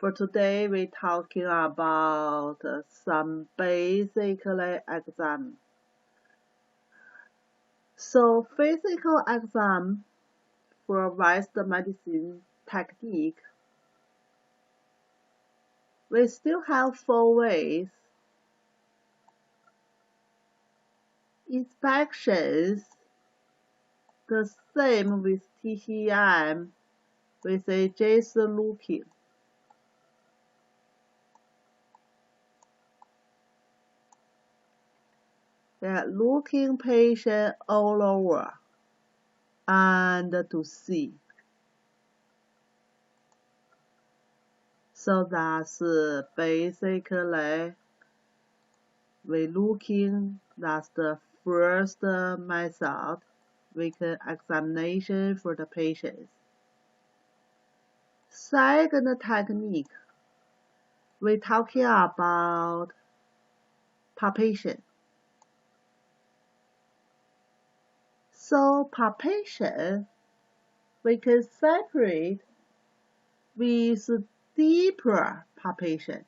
For today, we're talking about some basic exam. So physical exam for Western medicine technique, we still have 4 ways. Inspections, the same with TCM, we say just looking. Looking patient all over and to see. So that's basically we looking, that's the first method, we can examination for the patients. Second technique, we're talking about palpation. So palpation, we can separate with deeper palpation.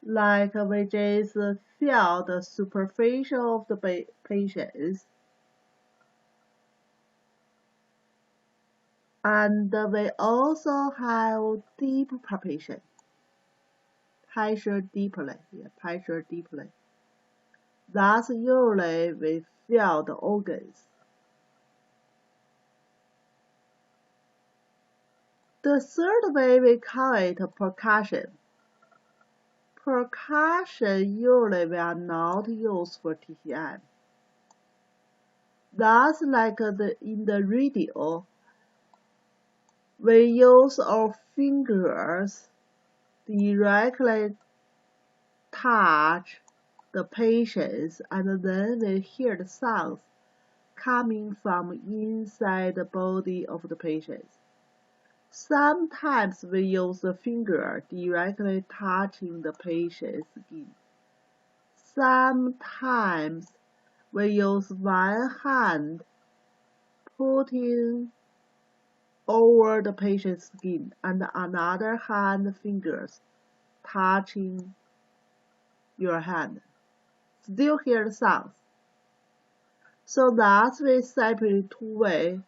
Like we just feel the superficial of the patients. And we also have deep palpation. Pressure deeply. That's usually we feel the organs. The third way we call it percussion. Percussion usually we are not used for TCM. That's like in the radio, we use our fingers directly touch the patients, and then we hear the sounds coming from inside the body of the patients. Sometimes we use the finger directly touching the patient's skin. Sometimes we use one hand putting over the patient's skin and another hand fingers touching your hand. Still hear the sounds. So that's we separate 2 ways.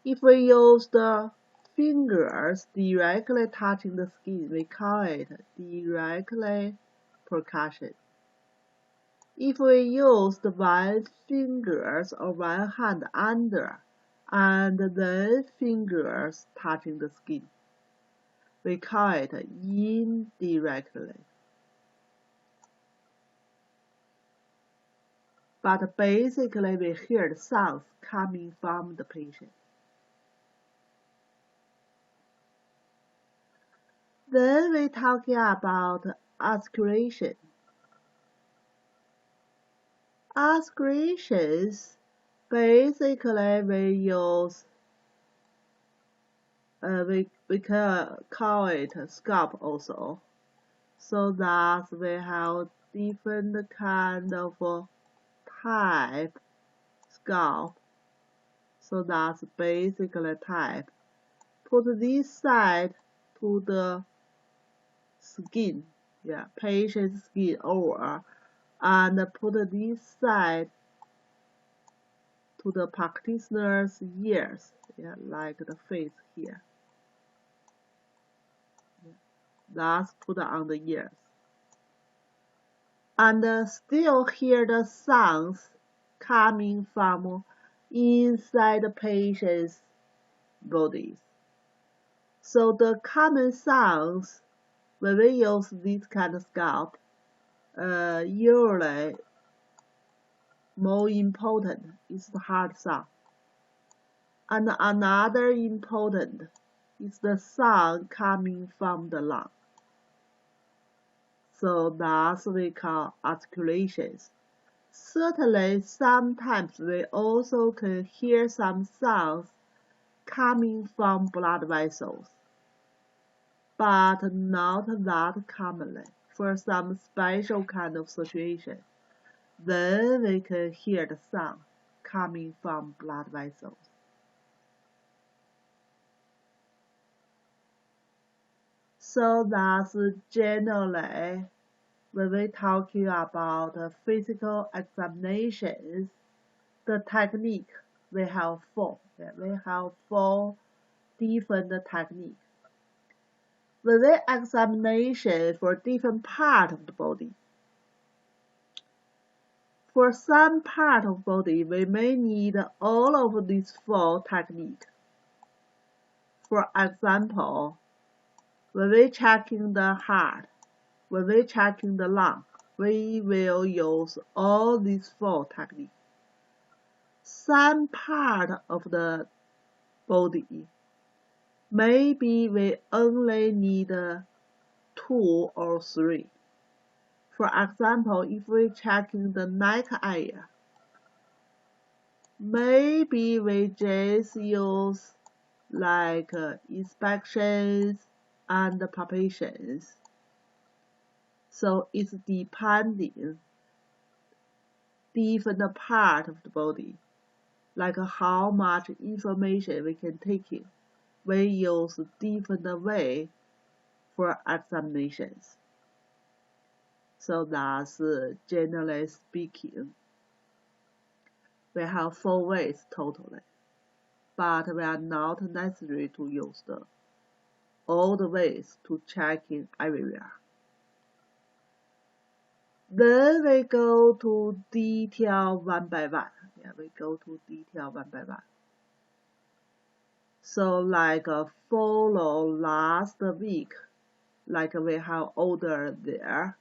If we use the fingers directly touching the skin, we call it directly percussion. If we use the one fingers or one hand under and then fingers touching the skin, we call it indirectly. But basically we hear the sounds coming from the patient. Then we're talking about aspiration. Aspirations, basically we use, we can call it scalp also. So that we have different kind of type scalp. So that's basically type. Put this side to the skin, patient's skin over, and put this side to the practitioner's ears, like the face here. That's put on the ears. And still hear the sounds coming from inside the patient's bodies. So the common sounds when we use this kind of scalp, usually more important is the heart sound. And another important is the sound coming from the lung. So that's what we call articulations. Certainly, sometimes we also can hear some sounds coming from blood vessels, but not that commonly. For some special kind of situation, then we can hear the sound coming from blood vessels. So that's generally when we're talking about physical examinations, the technique we have four. Yeah, we have four different techniques. When we examination for different part of the body. For some part of body, we may need all of these four techniques. For example, when we're checking the heart, when we're checking the lung, we will use all these four techniques. Some part of the body, maybe we only need 2 or 3. For example, if we're checking the neck area, maybe we just use like inspections and palpations. So it's depending different part of the body, like how much information we can take in. We use different way for examinations. So that's generally speaking. We have 4 ways totally, but we are not necessary to use all the ways to check in everywhere. Then we go to detail one by one. Yeah, we go to detail one by one. So like follow last week, like we have ordered there,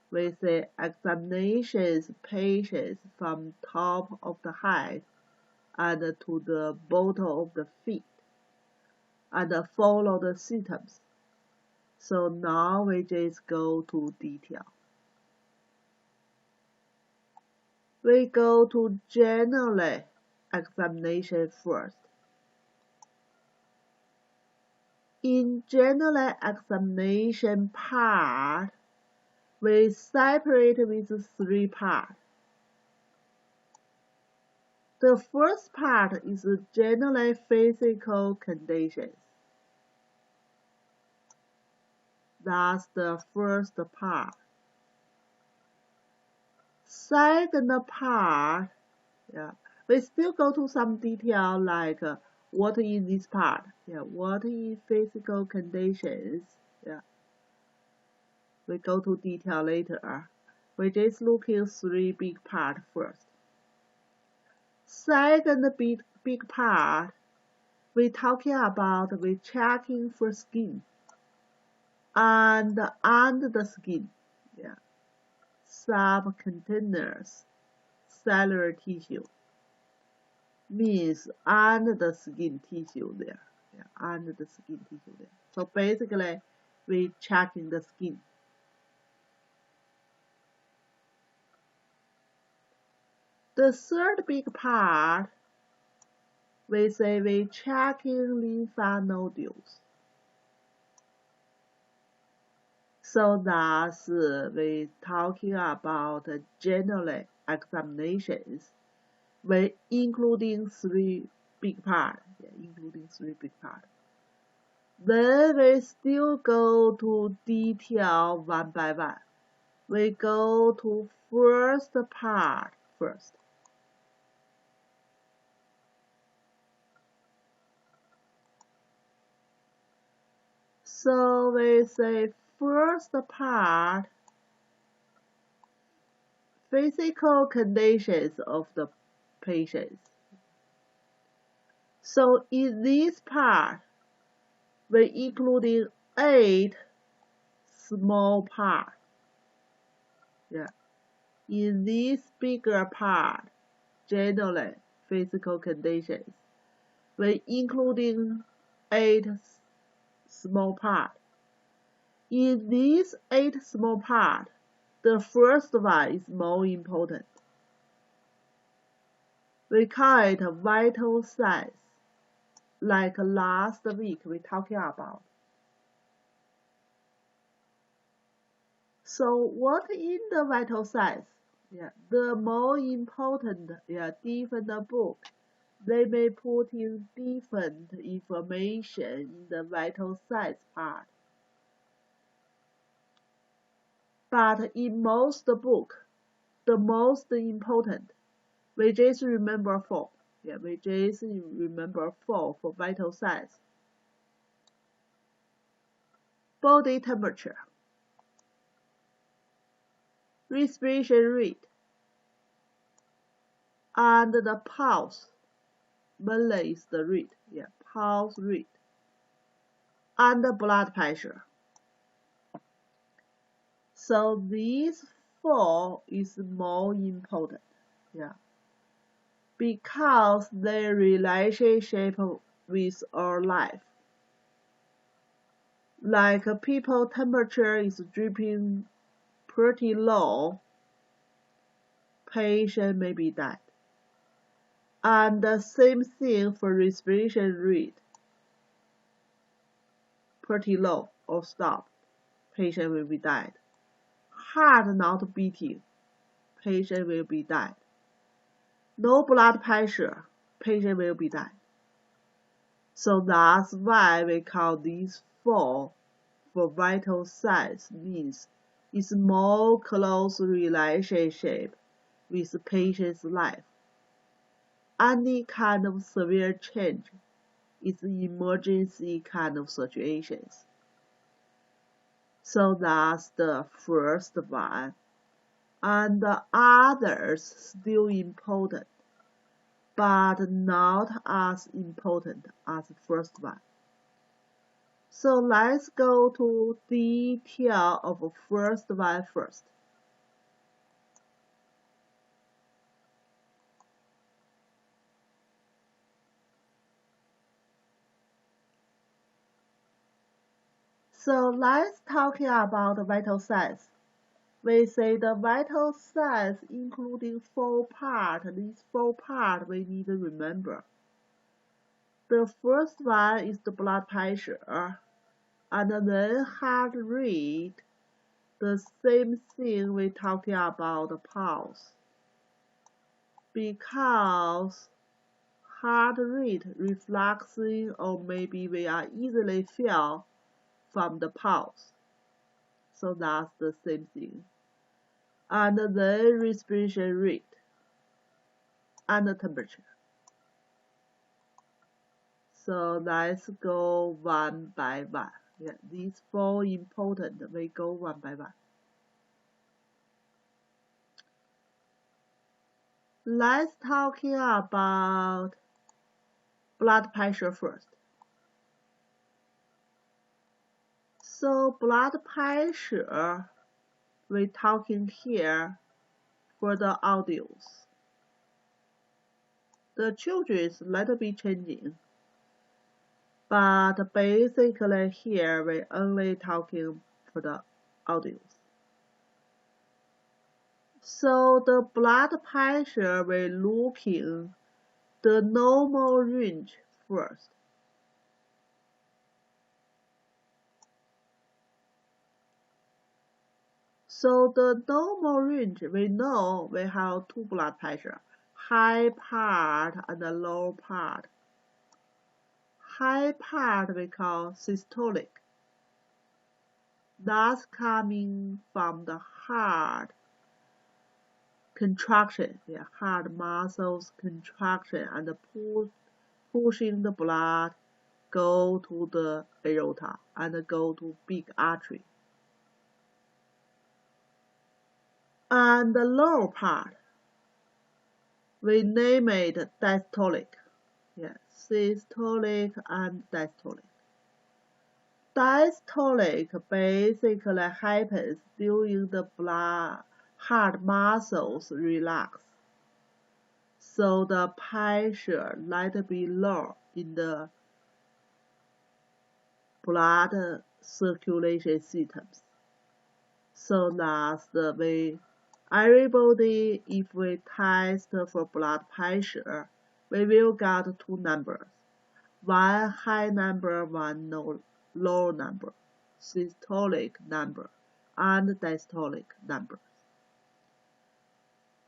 we say examinations patients from top of the head and to the bottom of the feet, and follow the symptoms. So now we just go to detail. We go to general examination first. In general examination part, we separate with 3 parts. The first part is general physical conditions. That's the first part. Second part, yeah, we still go to some detail like what in this part, yeah, what in physical conditions, yeah. We go to detail later. We just look at 3 big parts first. Second big part, we talking about we checking for skin and under the skin, yeah, subcutaneous cellular tissue means under the skin tissue there, yeah, under the skin tissue there. So basically, we checking the skin. The third big part, we say we checking lymph nodules. So that's we talking about general examinations, we including 3 big parts, yeah, including 3 big parts. Then we still go to detail one by one. We go to first part first. So we say first part, physical conditions of the patients. So in this part, we including 8 small parts. Yeah. In this bigger part, generally physical conditions, we including 8 small parts. In these 8 small parts, the first one is more important. We call it vital signs, like last week we talking about. So what in the vital signs? Yeah, the more important, yeah, different book, they may put in different information in the vital signs part. But in most books, the most important, which is remember 4, which is remember 4 for vital signs. Body temperature, respiration rate, and the pulse, mainly is the rate, pulse rate, and the blood pressure. So these 4 is more important, because their relationship with our life. Like people temperature is dropping pretty low, patient may be dead. And the same thing for respiration rate, pretty low or stop, patient will be dead. Heart not beating, patient will be dead. No blood pressure, patient will be dead. So that's why we call these 4 for vital signs means it's more close relationship with the patient's life. Any kind of severe change is emergency kind of situations. So that's the first one. And the others still important, but not as important as the first one. So let's go to detail of the first one first. So let's talk about the vital signs. We say the vital signs including 4 parts. These 4 parts we need to remember. The first one is the blood pressure, and then heart rate. The same thing we talking about the pulse. Because heart rate reflecting or maybe we are easily feel from the pulse. So that's the same thing. And then respiration rate and the temperature. So let's go one by one. These 4 important, we go one by one. Let's talk about blood pressure first. So blood pressure, we're talking here for the adults. The children's little bit changing, but basically here we're only talking for the adults. So the blood pressure, we're looking the normal range first. So the normal range, we know we have 2 blood pressure, high part and the low part. High part we call systolic. That's coming from the heart contraction, heart muscles contraction and pushing the blood go to the aorta and go to big artery. And the lower part, we name it diastolic. Systolic and diastolic. Diastolic basically happens during the heart muscles relax. So the pressure might be low in the blood circulation systems. So that's the way everybody, if we test for blood pressure, we will get 2 numbers. One high number, one low number, systolic number and diastolic number.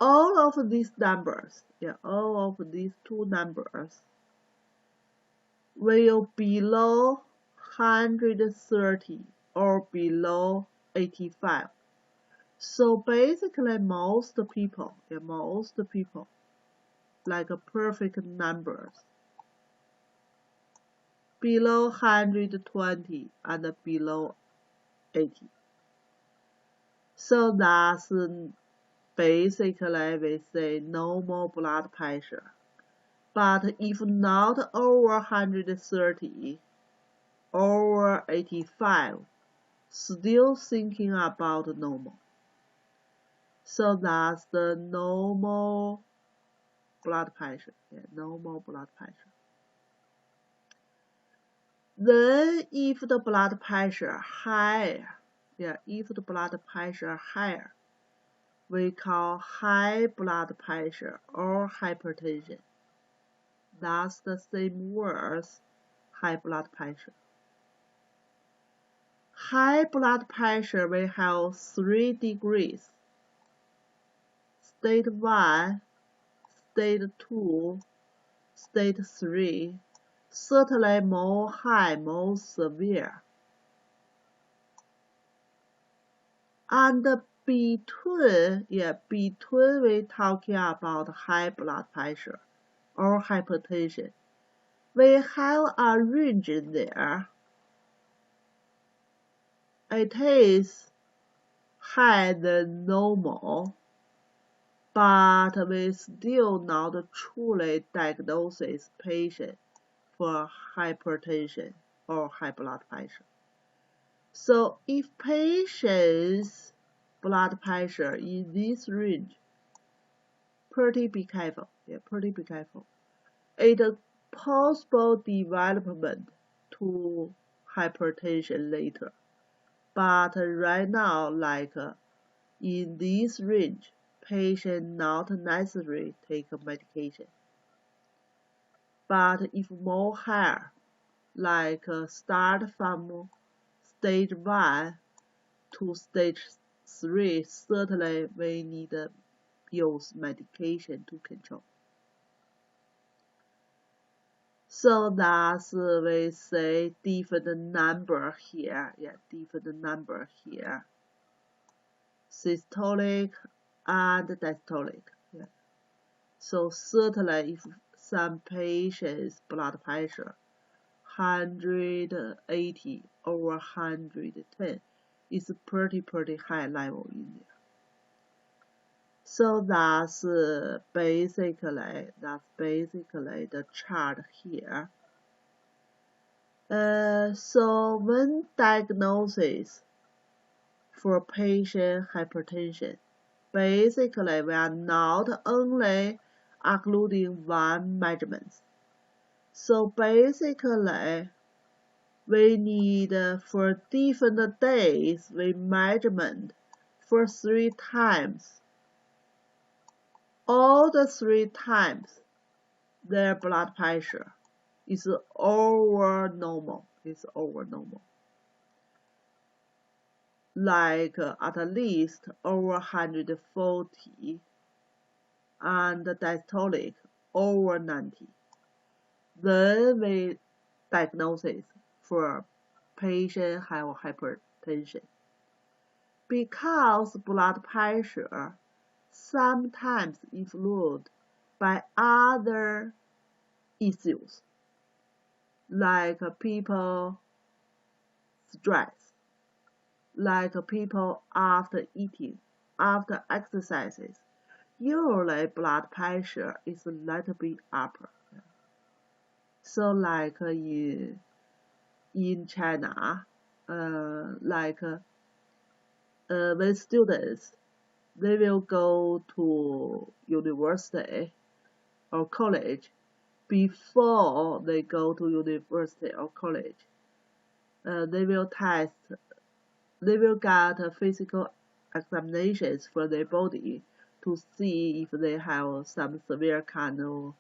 All of these numbers, all of these 2 numbers will below 130 or below 85. So basically, most people, like perfect numbers, below 120 and below 80. So that's basically we say normal blood pressure. But if not over 130, over 85, still thinking about normal. So that's the normal blood pressure. Yeah, normal blood pressure. Then if the blood pressure higher, we call high blood pressure or hypertension. That's the same word, high blood pressure. High blood pressure we have 3 degrees. State 1, State 2, State 3, certainly more high, more severe. And between we talking about high blood pressure or hypertension. We have a range there. It is higher than normal, but we still not truly diagnose patient for hypertension or high blood pressure. So if patient's blood pressure in this range, pretty be careful. It possible development to hypertension later. But right now, like in this range, patient not necessarily take medication. But if more higher, like start from stage 1 to stage 3, certainly we need to use medication to control. So that's we say different number here. Different number here. Systolic and diastolic. So certainly if some patient's blood pressure 180 over 110 is pretty high level in there. So that's basically the chart here. So when diagnosis for patient hypertension, basically we are not only including one measurement. So basically we need for different days we measurement for 3 times. All the 3 times their blood pressure is over normal. Like at least over 140 and diastolic over 90. Then we diagnose it for patient have hypertension. Because blood pressure sometimes influenced by other issues, like people stress, like people after eating, after exercises. Usually blood pressure is a little bit upper. So like in China, when students they will go to university or college. Before they go to university or college, they will get physical examinations for their body to see if they have some severe kind of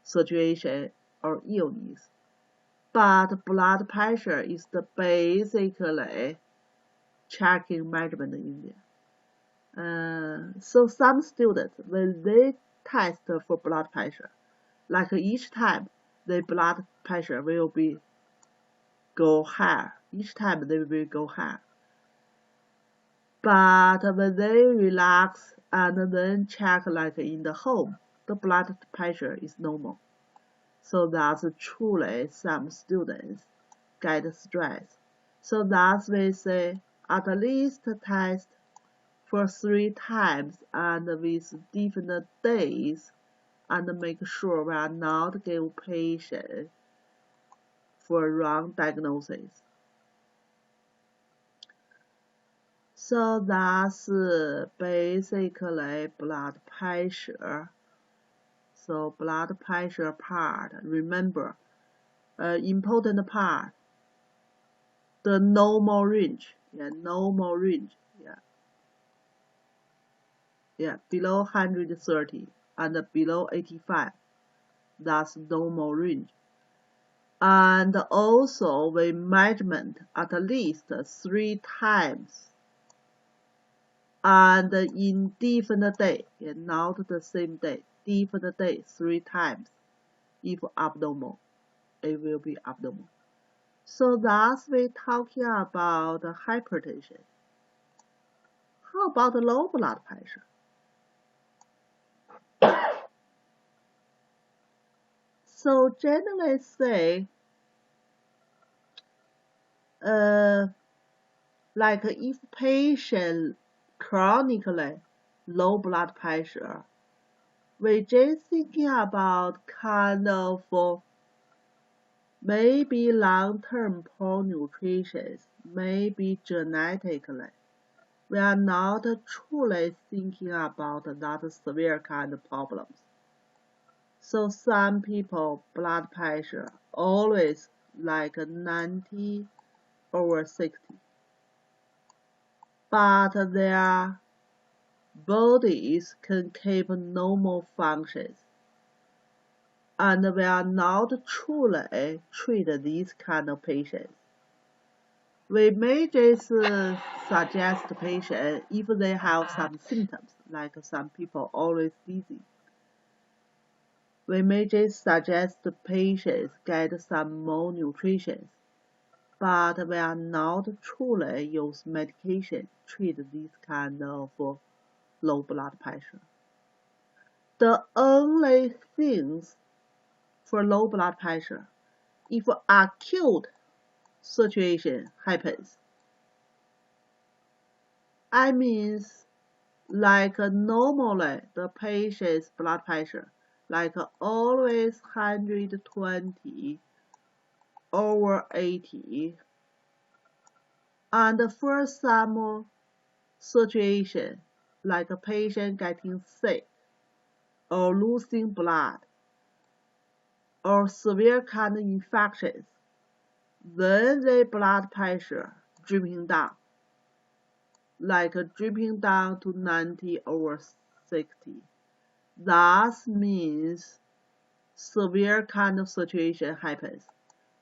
situation or illness. But blood pressure is the basically checking measurement in there. So some students, when they test for blood pressure, like each time the blood pressure will go higher. But when they relax and then check like in the home, the blood pressure is normal. So that's truly some students get stressed. So that's we say at least test for 3 times and with different days and make sure we are not give patient for wrong diagnosis. So that's basically blood pressure. So blood pressure part, remember, important part, the normal range, normal range, below 130 and below 85, that's normal range. And also we measurement at least 3 times and in different day, not the same day, different day 3 times. If abnormal, it will be abnormal. So that's we talking about hypertension. How about low blood pressure? So generally say, like if patient chronically low blood pressure, we just thinking about kind of maybe long-term poor nutrition, maybe genetically. We are not truly thinking about that severe kind of problems. So some people blood pressure always like 90 over 60. But their bodies can keep normal functions. And we are not truly treat these kind of patients. We may just suggest patients if they have some symptoms, like some people always dizzy. We may just suggest patients get some more nutrition, but we are not truly use medication treat this kind of low blood pressure. The only things for low blood pressure, if acute situation happens, I mean like normally the patient's blood pressure like always 120 over 80, and for some situation like a patient getting sick or losing blood or severe kind of infections, then the blood pressure dropping down, like dropping down to 90 over 60. That means severe kind of situation happens.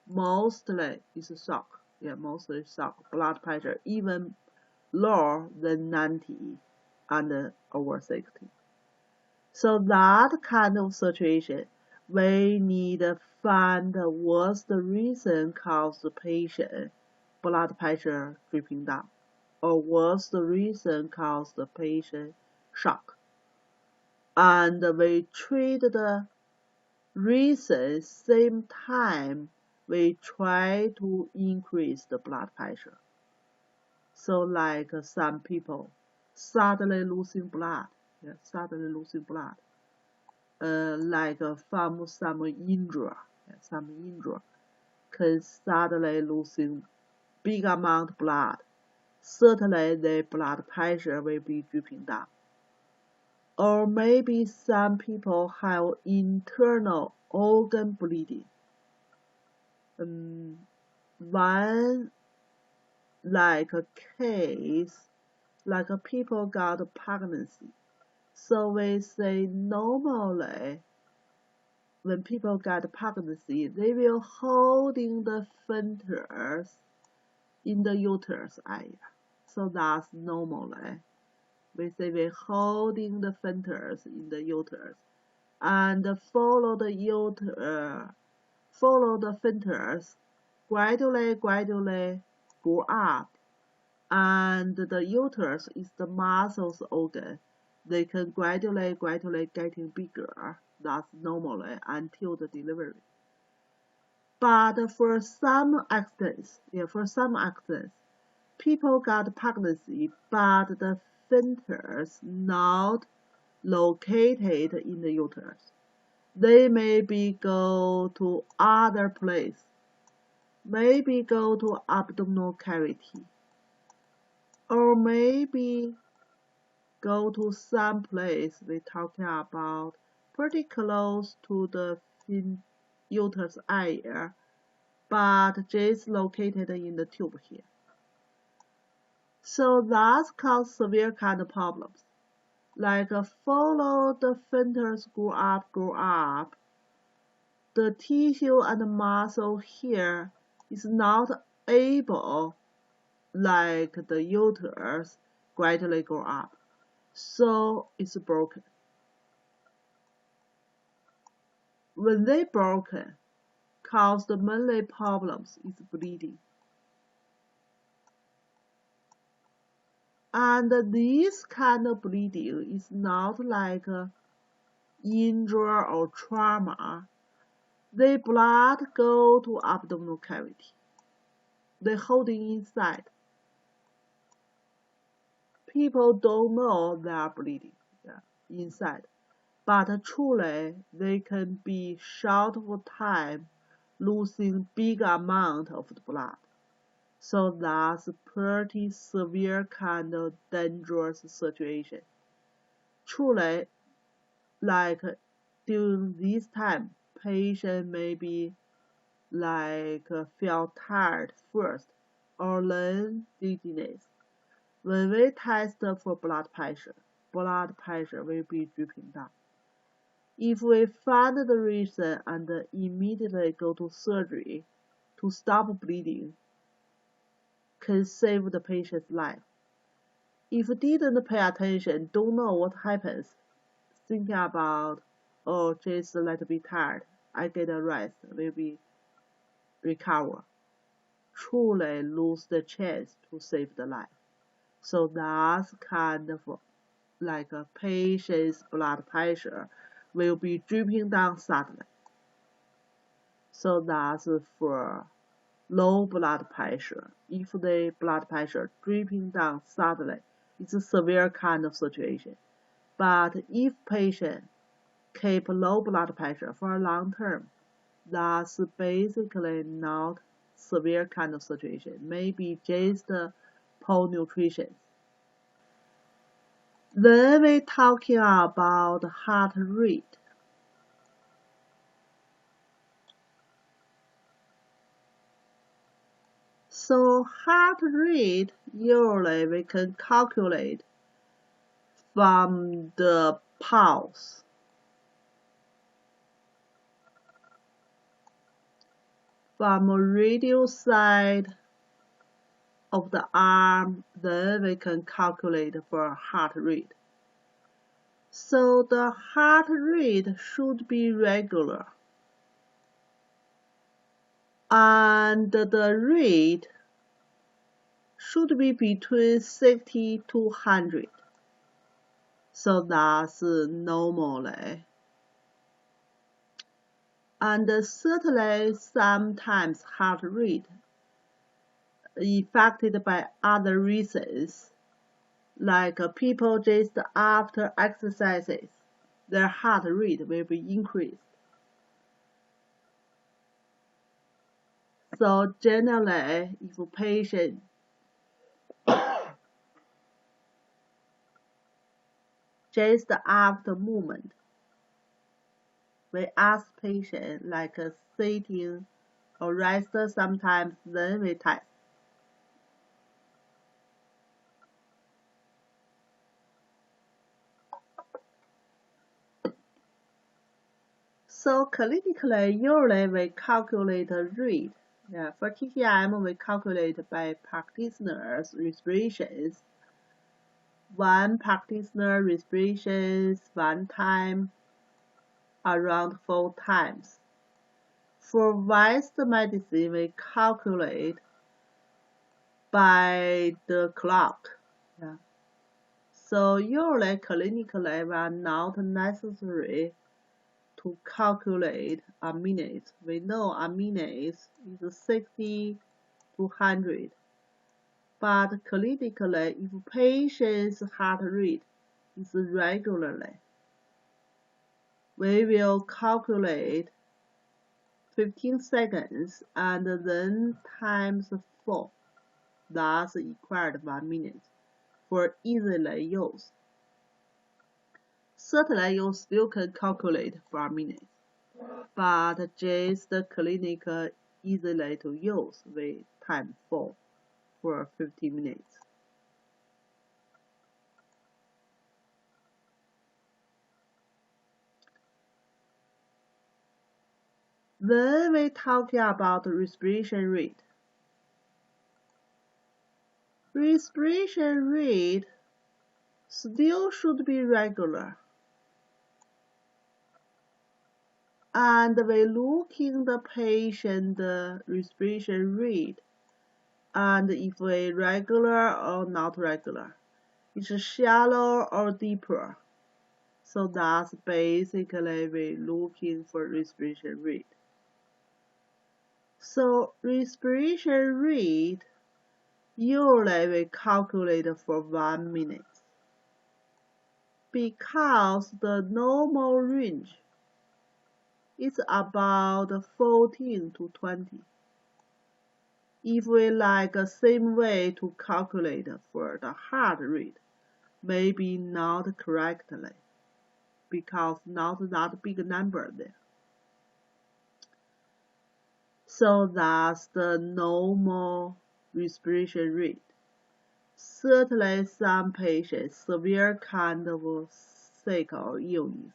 Mostly is shock. Mostly shock. Blood pressure even lower than 90 and over 60. So that kind of situation, we need to find what's the reason cause the patient blood pressure dropping down, or what's the reason cause the patient shock. And we treat the reason same time we try to increase the blood pressure. So like some people suddenly losing blood, like from some injury, can suddenly losing big amount of blood. Certainly the blood pressure will be dropping down. Or maybe some people have internal organ bleeding. One like a case, like people got pregnancy. So we say normally when people get pregnancy, they will holding the fetus in the uterus area. So that's normally. We say we're holding the fetus in the uterus and follow the fetus gradually go up and the uterus is the muscles organ. They can gradually getting bigger, thus normally until the delivery. But for some accidents, people got pregnancy, but the sphincters not located in the uterus. They maybe go to other place, maybe go to abdominal cavity, or maybe go to some place we're talking about pretty close to the uterus area, but just located in the tube here. So that's cause severe kind of problems. Like follow the sphincters grow up. The tissue and muscle here is not able, like the uterus, gradually grow up. So it's broken. When they broken, cause the mainly problems is bleeding. And this kind of bleeding is not like injury or trauma. The blood go to abdominal cavity. They holding inside. People don't know they are bleeding inside, but truly they can be short of time losing big amount of the blood. So that's pretty severe kind of dangerous situation. Truly, like during this time, patient maybe like feel tired first or then dizziness. When we test for blood pressure will be dropping down. If we find the reason and immediately go to surgery to stop bleeding, can save the patient's life. If didn't pay attention, don't know what happens, thinking about, oh, just let me tired, I get a rest, will be recover. Truly lose the chance to save the life. So that's kind of like a patient's blood pressure will be dropping down suddenly. So that's for low blood pressure. If the blood pressure dropping down suddenly, it's a severe kind of situation. But if patient keep low blood pressure for a long term, that's basically not severe kind of situation. Maybe just poor nutrition. Then we're talking about heart rate. So heart rate, usually we can calculate from the pulse. From a radial side of the arm, then we can calculate for heart rate. So the heart rate should be regular. And the rate should be between 60 to 100. So that's normally. And certainly sometimes heart rate affected by other reasons, like people just after exercises, their heart rate will be increased. So generally, if a patient just after movement, we ask patient like sitting or rest sometimes, then we test. So clinically, usually we calculate the rate. For TTM, we calculate by practitioner's respirations. One practitioner respirations one time, around 4 times. For West medicine, we calculate by the clock. Yeah. So usually clinically we are not necessary to calculate a minute. We know a minute is 60 to 100. But clinically, if patient's heart rate is regularly, we will calculate 15 seconds and then times 4. That's equal to 1 minute for easily use. Certainly, you still can calculate for a minute, but just clinic easily to use with time 4 for 15 minutes. When we talking about respiration rate, respiration rate still should be regular. And we looking the patient respiration rate, and if we regular or not regular, it's shallow or deeper. So that's basically we looking for respiration rate. So respiration rate usually we calculate for 1 minute because the normal range is about 14 to 20. If we like the same way to calculate for the heart rate, maybe not correctly because not that big number there. So that's the normal respiration rate. Certainly some patients, severe kind of sick or illness,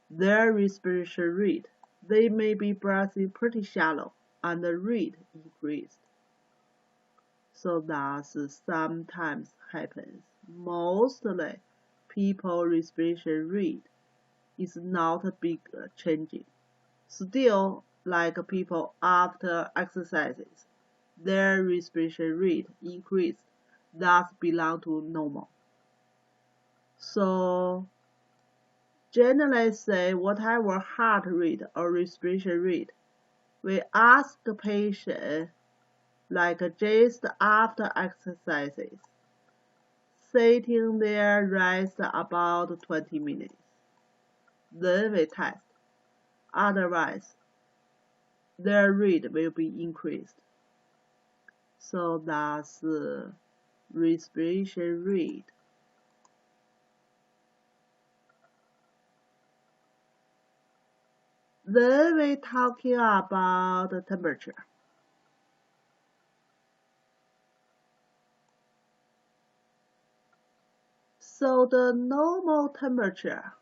their respiration rate, they may be breathing pretty shallow and the rate increased. So that sometimes happens. Mostly people respiration rate is not a big changing. Still, like people after exercises, their respiration rate increased. That belong to normal. So generally say whatever heart rate or respiration rate, we ask the patient like just after exercises, sitting there rest about 20 minutes. Then we test. Otherwise, their rate will be increased. So that's respiration rate. Then we talking about the temperature. So the normal temperature,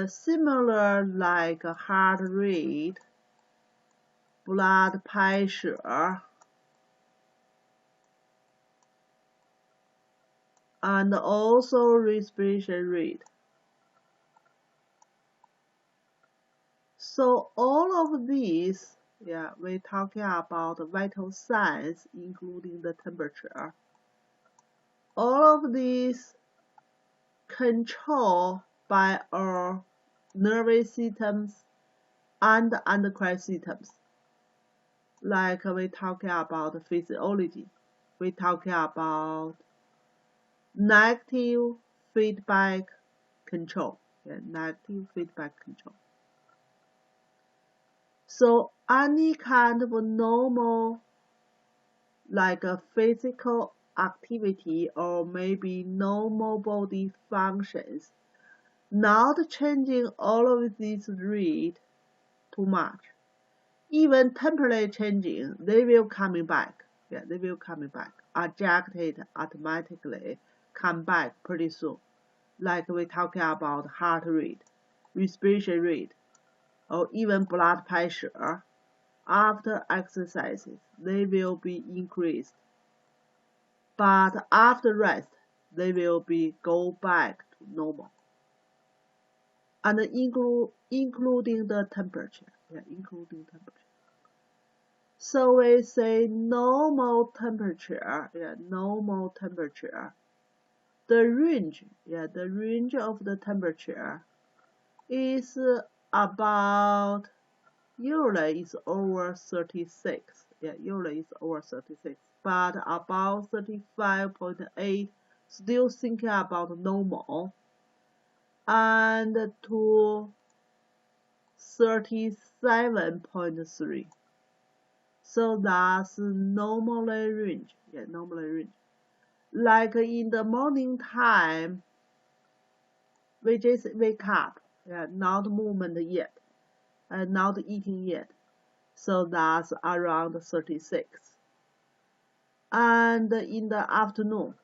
similar like heart rate, blood pressure, and also respiration rate. So all of these, we're talking about vital signs, including the temperature. All of these controlled by our nervous systems and endocrine systems. Like we talking about physiology, we talking about negative feedback control. Negative feedback control. So any kind of normal, like a physical activity or maybe normal body functions, not changing all of these rate too much. Even temporarily changing, they will coming back. They will coming back. Adjusted automatically come back pretty soon. Like we talking about heart rate, respiration rate, or even blood pressure. After exercises, they will be increased. But after rest, they will be go back to normal. And including the temperature. Including temperature. So we say normal temperature, normal temperature. The range of the temperature is about, usually is over 36, usually is over 36, but about 35.8, still thinking about normal, and to 37.3. So that's normally range, normally range. Like in the morning time, we just wake up, not movement yet, not eating yet. So that's around 36. And in the afternoon,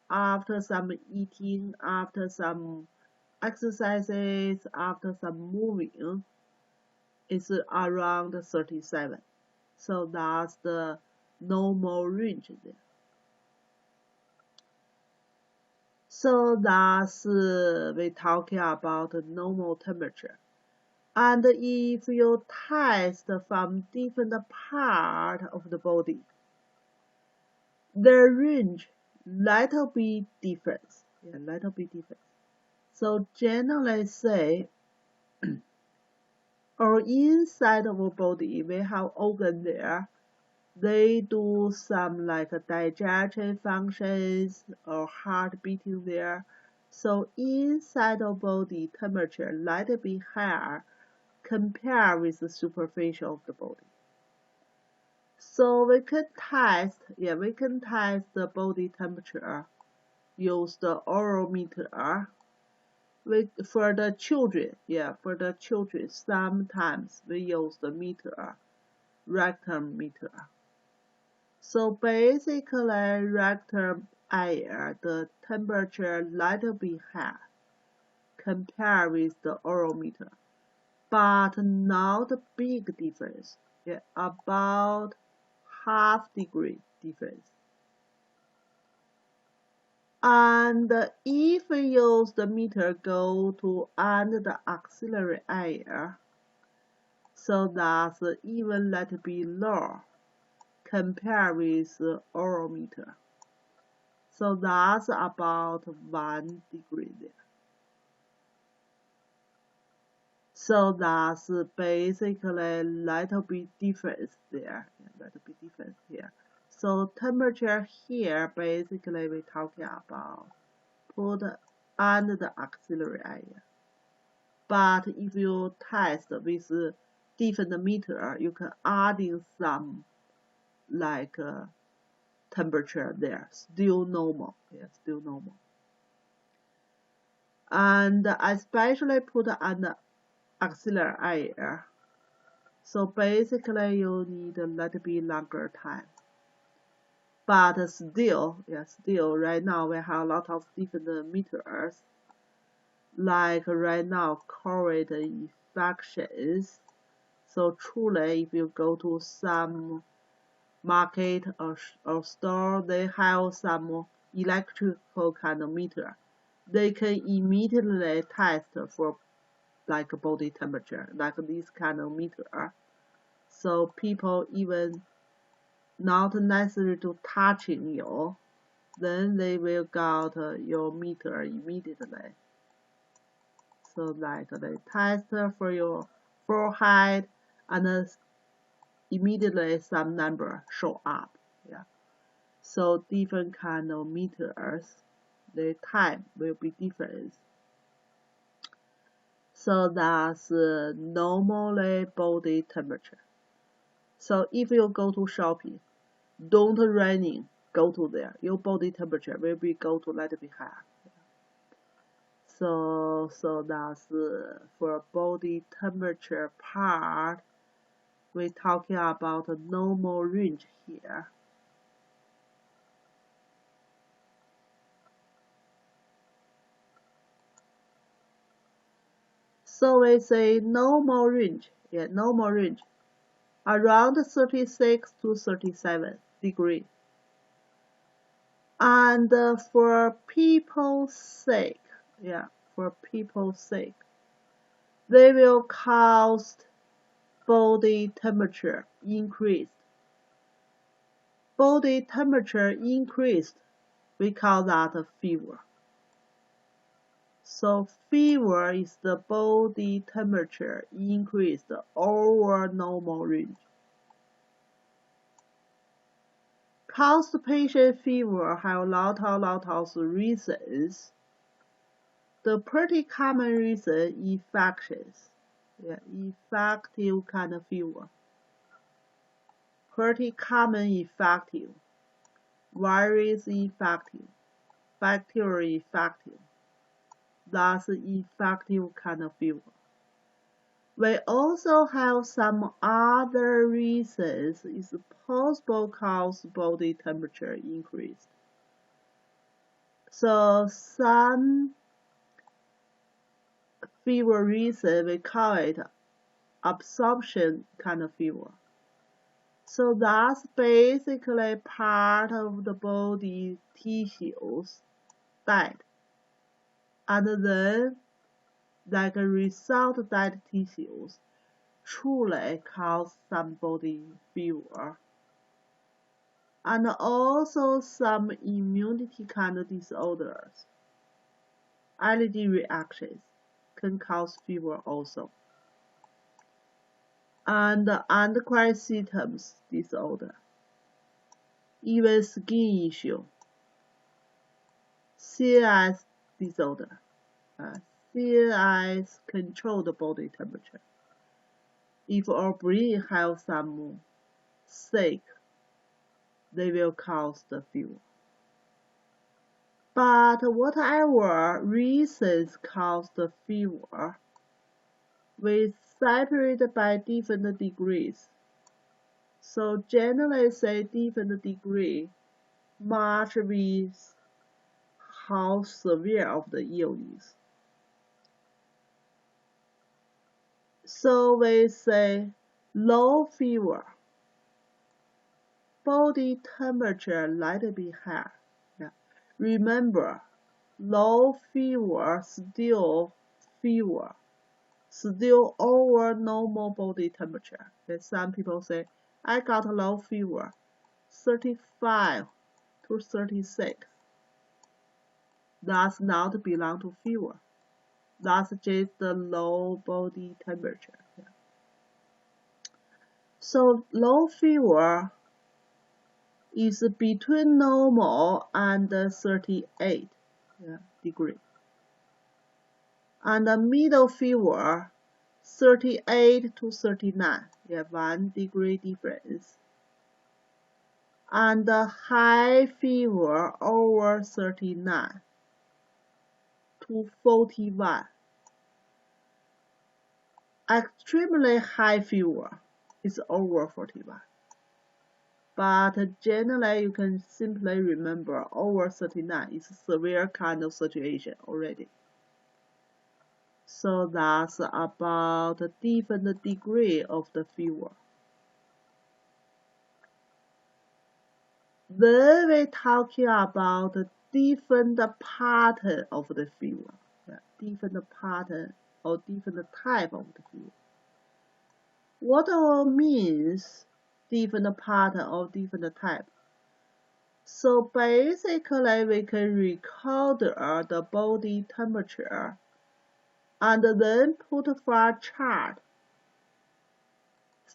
after some eating, after some exercises, after some moving, it's around 37. So that's the normal range there. So that's we talking about normal temperature. And if you test from different part of the body, the range little bit different. Little bit different. So generally say, or inside of our body, we have organ there. They do some like digestion functions or heart beating there. So inside of body temperature little bit higher compared with the superficial of the body. So we can test, the body temperature. Use the orometer. For the children, sometimes we use the meter, rectum meter. So basically, rectum area, the temperature little bit high compared with the orometer, but not a big difference. About half degree difference. And if we use the meter go to under the axillary area, so that's even little bit lower compared with orometer. So that's about 1 degree there. So that's basically little bit difference there, little bit difference here. So temperature here, basically we're talking about put under the axillary area. But if you test with different meter, you can add in some like temperature there, still normal, still normal. And especially put under axillary area. So basically you need a little bit longer time. But still, right now we have a lot of different meters. Like right now, COVID infections. So truly, if you go to some market or store, they have some electrical kind of meter. They can immediately test for like body temperature, like this kind of meter. So people even not necessary to touching you, then they will got your meter immediately. So like they test for your forehead and immediately some number show up. So different kind of meters, the time will be different. So that's normally body temperature. So if you go to shopping, don't running, go to there. Your body temperature will be go to little bit higher. So that's for body temperature part. We're talking about a normal range here. So we say normal range, normal range, around 36 to 37 degrees. And for people's sake, they will cause body temperature increased body temperature increased, we call that fever. So fever is the body temperature increased over normal range. Constipation fever have a lot of reasons. The pretty common reason infections. Infective kind of fever. Pretty common infective. Virus infective. Bacterial infective. That's infective kind of fever. We also have some other reasons is possible cause body temperature increase. So some fever reason, we call it absorption kind of fever. So that's basically part of the body tissues dead. And then, like a result, dead tissues truly cause some body fever. And also some immunity kind of disorders. Allergy reactions can cause fever also. And endocrine systems disorder. Even skin issue. CNS disorder. CNS control the body temperature. If our brain have some sick, they will cause the fever. But whatever reasons cause the fever, we separate by different degrees. So generally say different degree match with how severe of the illness. So we say low fever, body temperature might be high. Remember, low fever, still over normal body temperature. Some people say, I got a low fever, 35 to 36. Does not belong to fever. That's just the low body temperature. So low fever is between normal and 38 degree. And the middle fever, 38 to 39, 1 degree difference. And the high fever over 39 to 41. Extremely high fever is over 41. But generally, you can simply remember over 39 is a severe kind of situation already. So that's about a different degree of the fever. Then we're talking about the different pattern of the fever. Different pattern or different type of the fever. What all means different pattern or different type? So basically, we can record the body temperature and then put for a chart.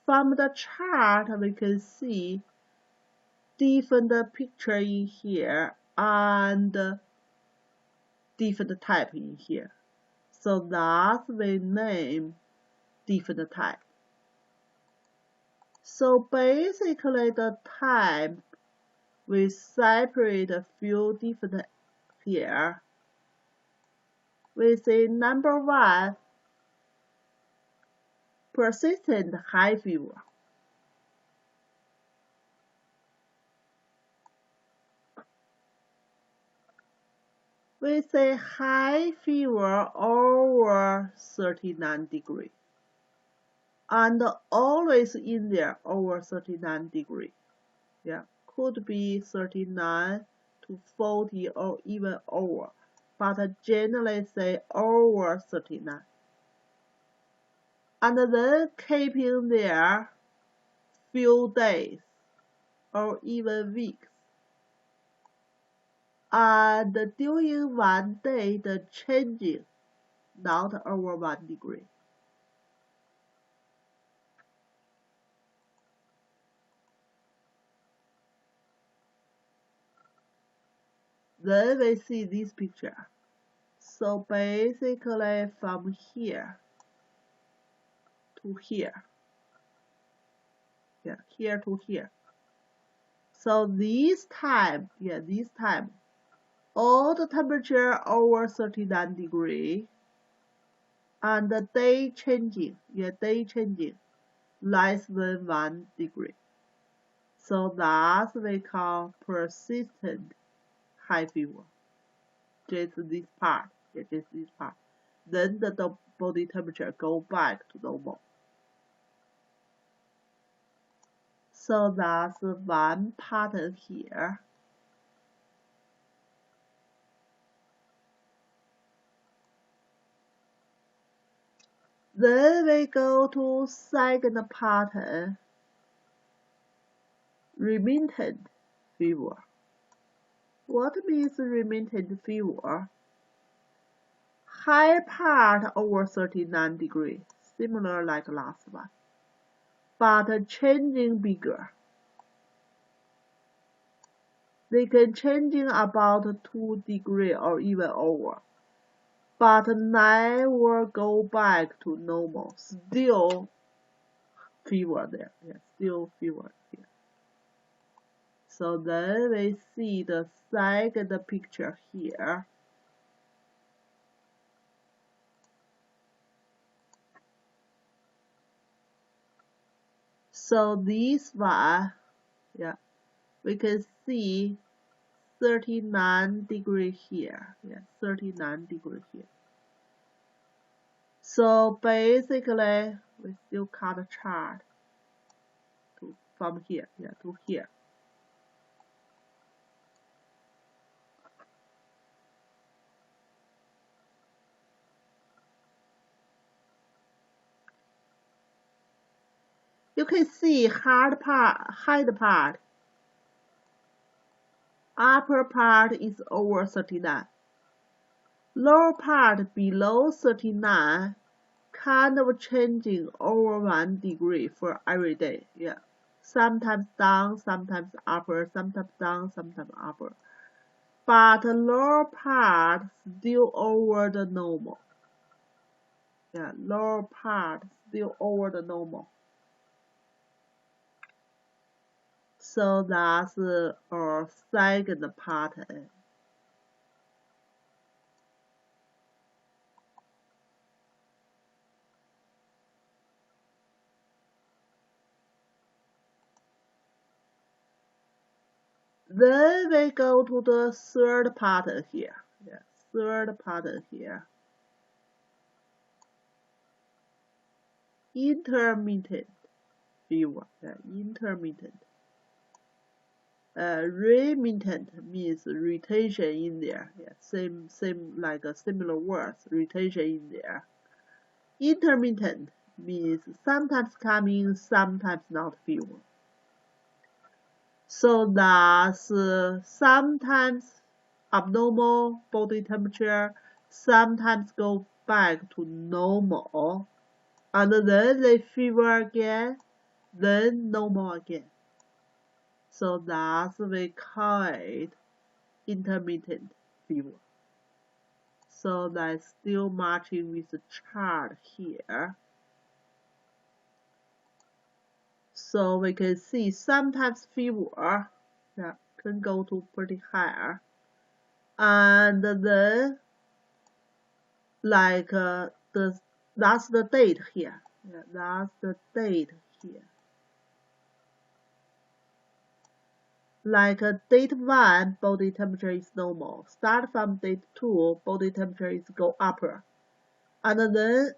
From the chart, we can see different picture in here and different type in here. So that we name different type. So basically, the type we separate a few different here. We say number 1, persistent high fever. We say high fever over 39 degrees. And always in there over 39 degrees. Could be 39 to 40 or even over. But generally say over 39. And then keeping there few days. or even weeks. And during one day, the changing not over 1 degree. Then we see this picture. So basically from here to here. Yeah, here to here. So this time, all the temperature over 39 degree and the day changing, less than 1 degree. So that's we call persistent high fever. Just this part, Then the body temperature go back to normal. So that's one pattern here. Then we go to second pattern, remittent fever. What means remittent fever? High part over 39 degrees, similar like last one, but changing bigger. They can changing about 2 degrees or even over, but never go back to normal. Still fever there. Still fever here. So then we see the second picture here. So this one, we can see 39 degree here. 39 degree here. So basically, we still cut the chart from here, to here. You can see head part, upper part is over 39. Lower part below 39, kind of changing over 1 degree for every day. Sometimes down, sometimes upper, sometimes down, sometimes upper. But lower part still over the normal. Lower part still over the normal. So that's our second pattern. Then we go to the third pattern here. Third pattern here. Intermittent fever. Intermittent. Remittent means retention in there. Same like a similar words, retention in there. Intermittent means sometimes coming, sometimes not fever. So that's sometimes abnormal body temperature, sometimes go back to normal, and then they fever again, then normal again. So that's we call it intermittent fever. So that's still matching with the chart here. So we can see sometimes fever can go to pretty high, and then like that's the date here. That's the date here. Like date 1, body temperature is normal. Start from date 2, body temperature is go upper. And then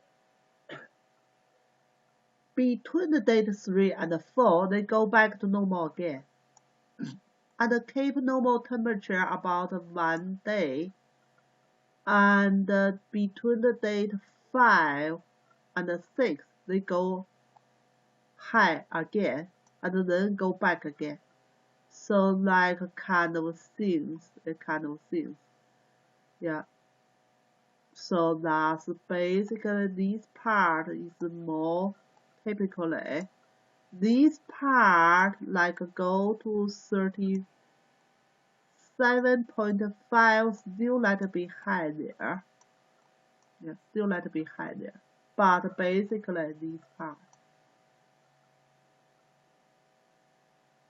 between the date 3 and 4, they go back to normal again. And keep normal temperature about 1 day. And between the date 5 and 6, they go high again. And then go back again. So like kind of things. Yeah. So that's basically this part is more typically. This part like go to 37.5, still like behind there. Yeah, still like behind there. But basically this part.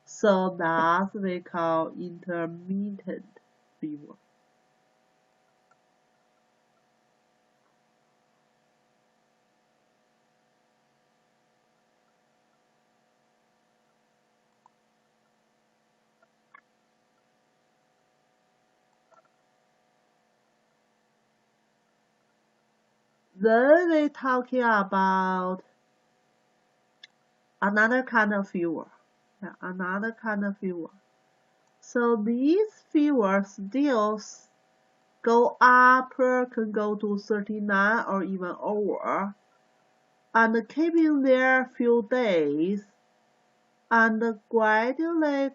So that's we call intermittent fever. Then we talking about another kind of fever. Yeah, another kind of fever. So these fevers still go up, can go to 39 or even over, and keeping there few days, and gradually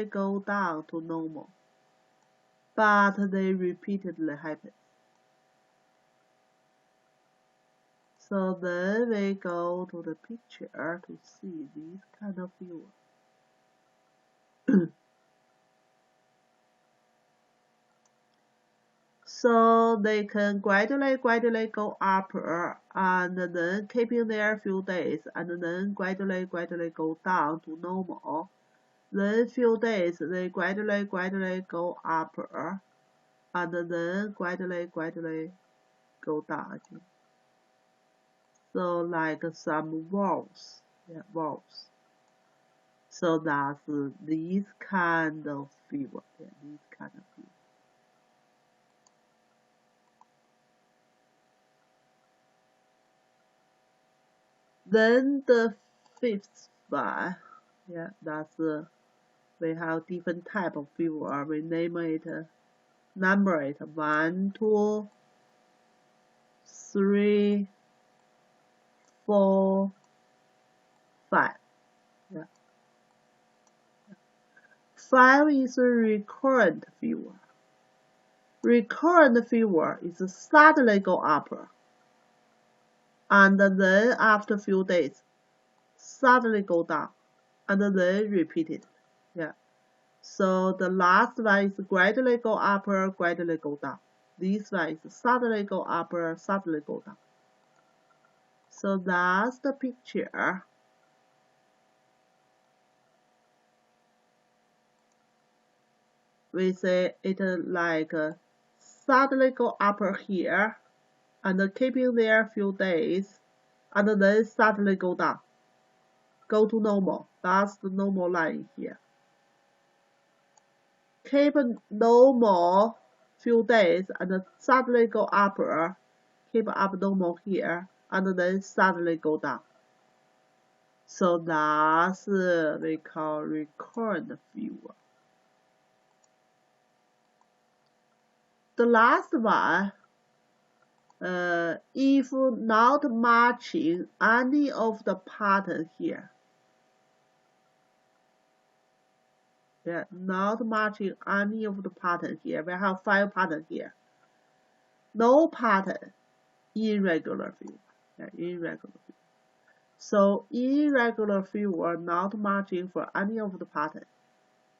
go down to normal. But they repeatedly happen. So then we go to the picture to see this kind of fever. So they can gradually go up, and then keeping there few days, and then gradually go down to normal. Then few days they gradually go up, and then gradually go down again. So like some walls, yeah, walls. So that's this kind of fever, yeah, this kind of fever. Then the fifth one, yeah, that's we have different type of fever. We name it, number it 1, 2, 3, 4, 5. Yeah. 5 is a recurrent fever. Recurrent fever is suddenly go up, and then after a few days, suddenly go down, and then repeat it. Yeah. So the last one is gradually go up, gradually go down. This one is suddenly go up, suddenly go down. So that's the picture. We say it like suddenly go up here, and keeping there a few days, and then suddenly go down, go to normal. That's the normal line here. Keep normal few days, and suddenly go up, keep up normal here, and then suddenly go down. So that's we call recurrent fever. The last one, if not matching any of the pattern here, yeah, not matching any of the pattern here, we have 5 pattern here. No pattern, irregular fever, yeah, irregular fever. So irregular fever not matching for any of the pattern.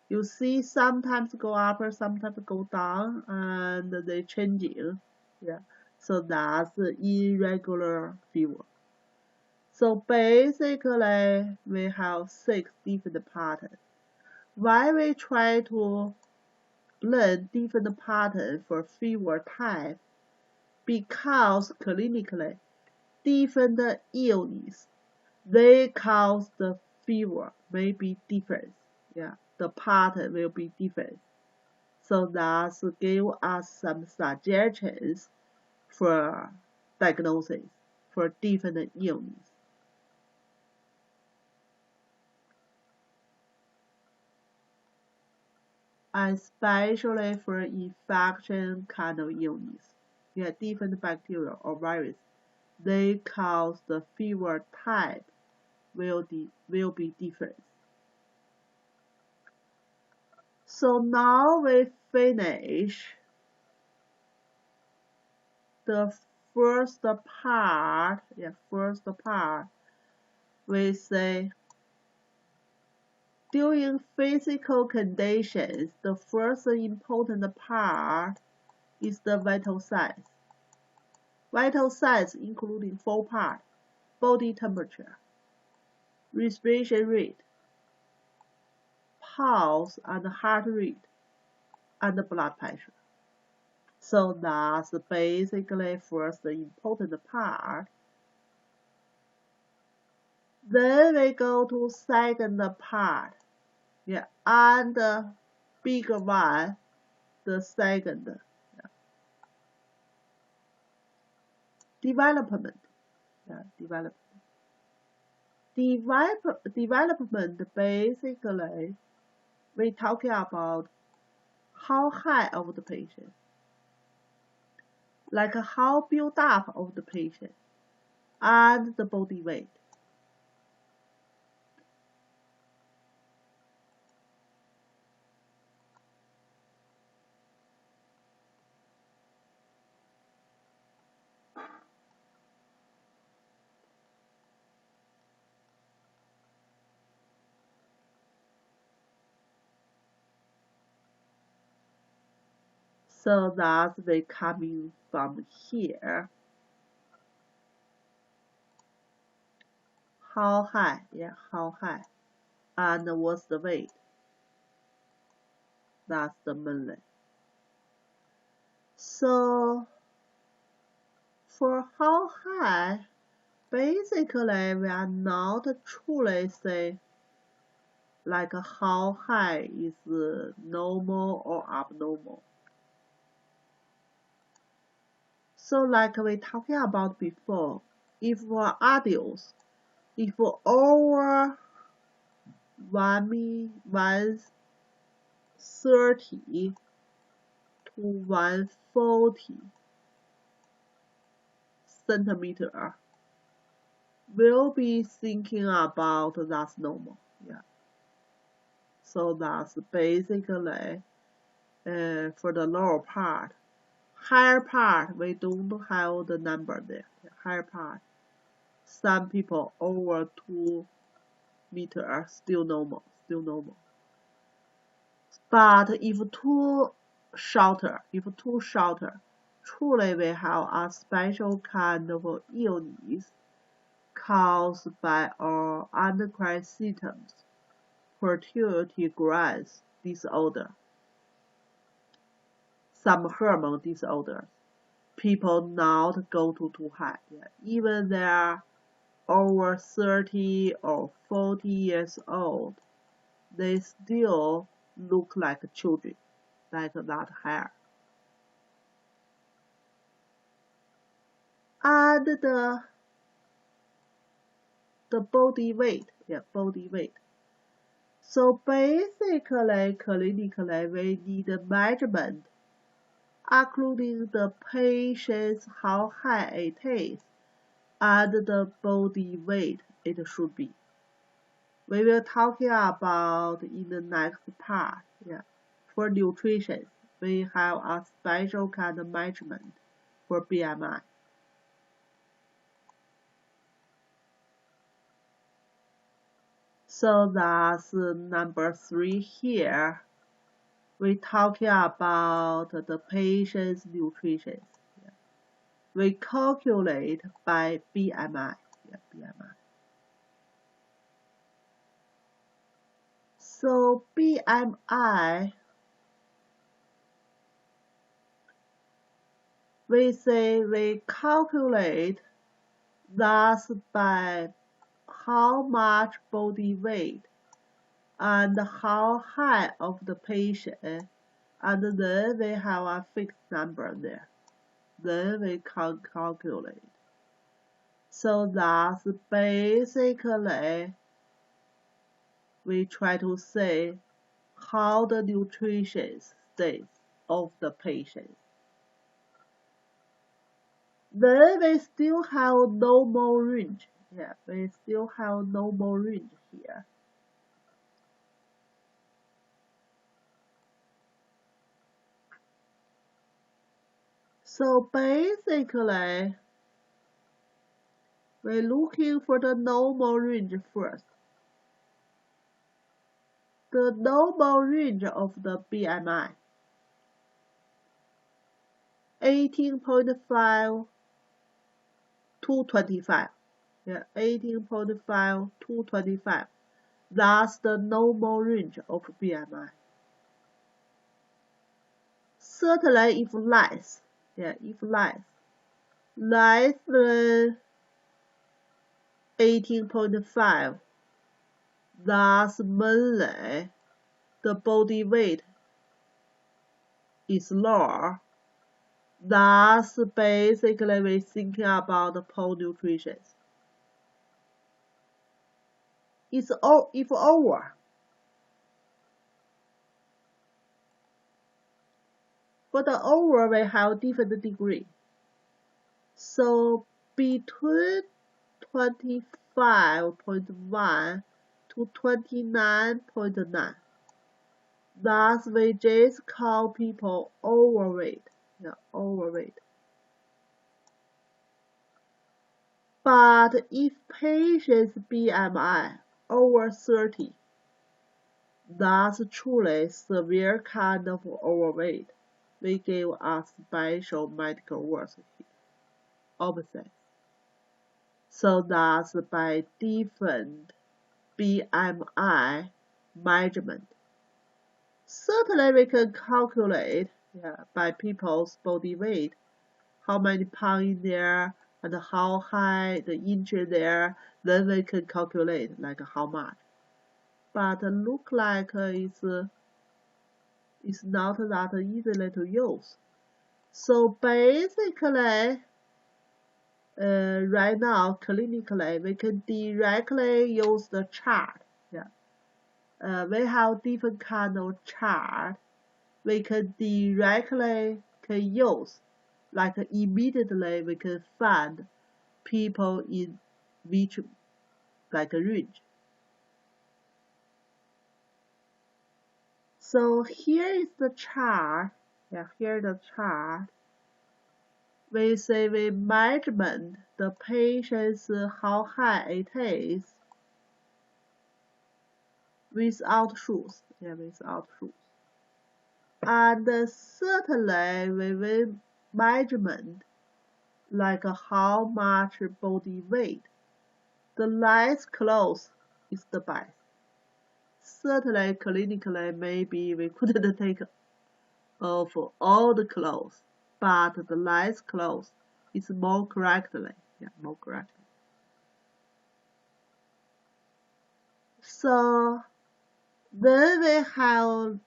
You see sometimes go up, sometimes go down, and they changing. Yeah. So that's irregular fever. So basically we have 6 different patterns. Why we try to learn different patterns for fever type? Because clinically different illness, they cause the fever may be different. Yeah, the pattern will be different. So that's give us some suggestions for diagnosis for different illness. Especially for infection kind of illness. Yeah, different bacteria or virus, they cause the fever type will be different. So now we finish the first part. We say during physical conditions, the first important part is the vital signs. Vital signs including 4 parts: body temperature, respiration rate, pulse and heart rate, and blood pressure. So that's basically first important part. Then we go to second part. And the bigger one, the second. Development. Development basically we talking about how high of the patient, like how built up of the patient, and the body weight. So that's we coming from here. How high? How high? And what's the weight? That's the mainly. So for how high, basically we are not truly say like how high is normal or abnormal. So like we talking about before, if for adults, if over 130 to 140 centimeter, we'll be thinking about that's normal. So that's basically for the lower part. Higher part, we don't have the number there. Higher part, some people over 2 meters still normal. But if too shorter, truly we have a special kind of illness caused by our endocrine systems, fertility growth disorder, some hormone disorders. People not go to too high. Even they are over 30 or 40 years old, they still look like children, like that hair. And the body weight, body weight. So basically, clinically, we need a measurement, including the patient's how high it is, and the body weight it should be. We will talk about in the next part. For nutrition, we have a special kind of measurement for BMI. So that's number 3 here. We talking about the patient's nutrition. We calculate by BMI. BMI. So BMI, we say we calculate that's by how much body weight and how high of the patient, and then we have a fixed number there. Then we can calculate. So that's basically we try to say how the nutrition states of the patient. Then we still have normal range. We still have normal range here. So basically, we're looking for the normal range first. The normal range of the BMI, 18.5 to 25. Yeah, 18.5 to 25. That's the normal range of BMI. Certainly, if less, less than 18.5, that's mainly the body weight is lower. That's basically we're thinking about the poor nutrition. If over, for the over we have different degree. So between 25.1 to 29.9. Thus we just call people overweight. Yeah, overweight. But if patient's BMI over 30, that's truly severe kind of overweight. We give a special medical word here, opposite. So that's by different BMI measurement. Certainly we can calculate by people's body weight, how many pounds in there and how high the inch there, then we can calculate like how much. But look like it's not that easily to use. So basically, right now clinically we can directly use the chart. We have different kind of chart we can directly use, like immediately we can find people in which like range. So here is the chart. Here the chart. We say we measurement the patient's how high it is without shoes. Without shoes. And certainly we will measurement like how much body weight. The less clothes is the best. Certainly clinically maybe we couldn't take off all the clothes, but the less clothes is more correctly. More correctly. So then we have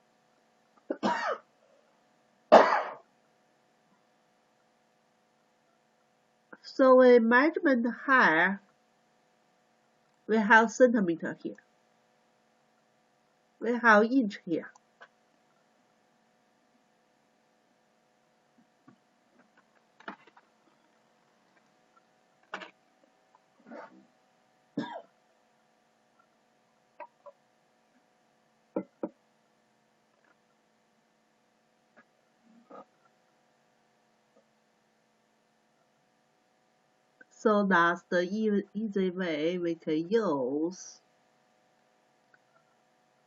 so a measurement here, we have centimeter here. We have inch here. So that's the easy way we can use.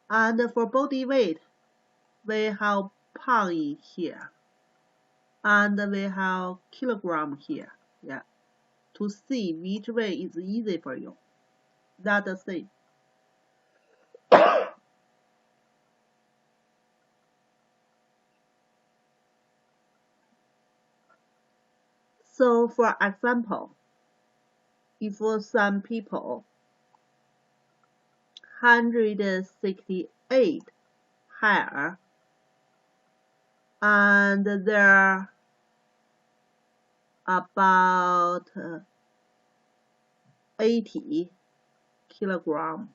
And for body weight, we have pound in here. And we have kilogram here. To see which way is easy for you. That's the same. So for example, if some people 168 higher and they're about 80 kilogram,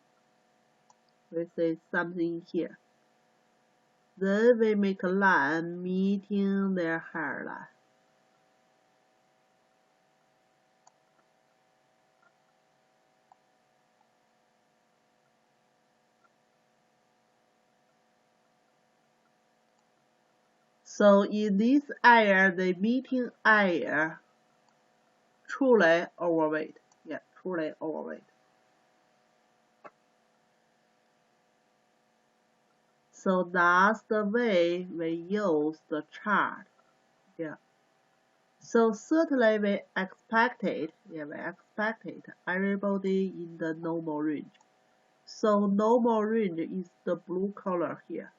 we say something here. Then we make a line meeting their hairline. So in this area, the meeting area, truly overweight. Yeah, truly overweight. So that's the way we use the chart. Yeah. So certainly we expected everybody in the normal range. So normal range is the blue color here.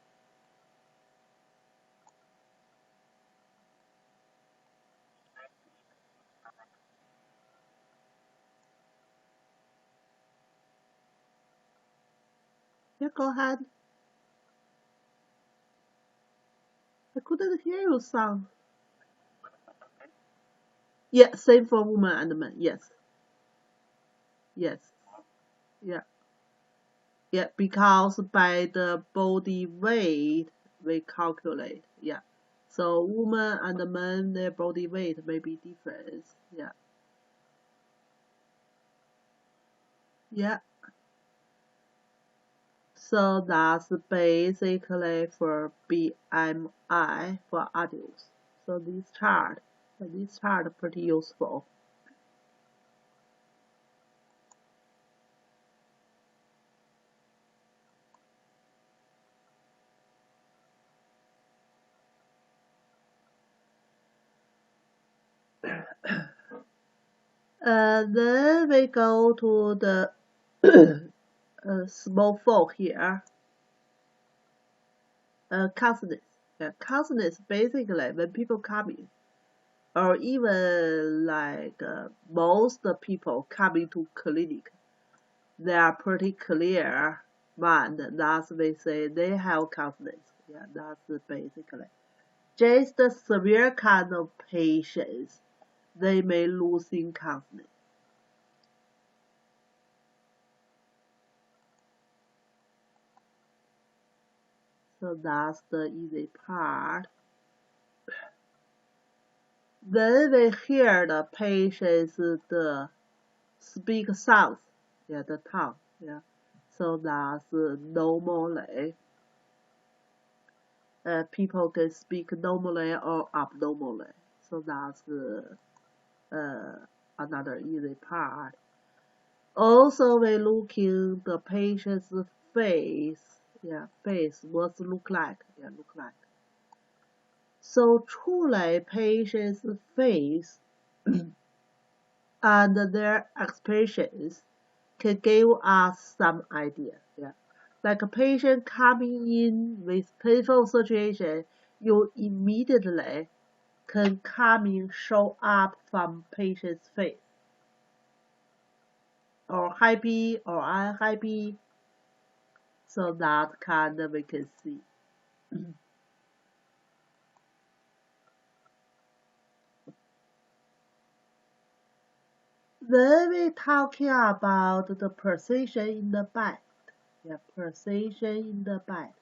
Yeah, go ahead. I couldn't hear you sound. Yeah, same for women and men. Yes. Yes. Yeah. Yeah, because by the body weight we calculate. Yeah. So women and men, their body weight may be different. Yeah. Yeah. So that's basically for BMI for adults. So this chart pretty useful. Then we go to the small folk here. Consonants. Yeah, consonants basically when people come in, or even like most people coming to clinic, they are pretty clear mind. That's we say they have consonants. Yeah, that's basically. Just the severe kind of patients, they may losing consonants. So that's the easy part. Then we hear the patients the speak sounds, yeah, the tongue, yeah. So that's normally. People can speak normally or abnormally. So that's another easy part. Also, we looking the patient's face, yeah, face, what's look like, yeah, look like. So truly, patient's face and their expressions can give us some idea. Yeah. Like a patient coming in with painful situation, you immediately can show up from patient's face. Or happy or unhappy. So that kind of we can see. Then we talking about the position in the bed. Yeah, position in the bed.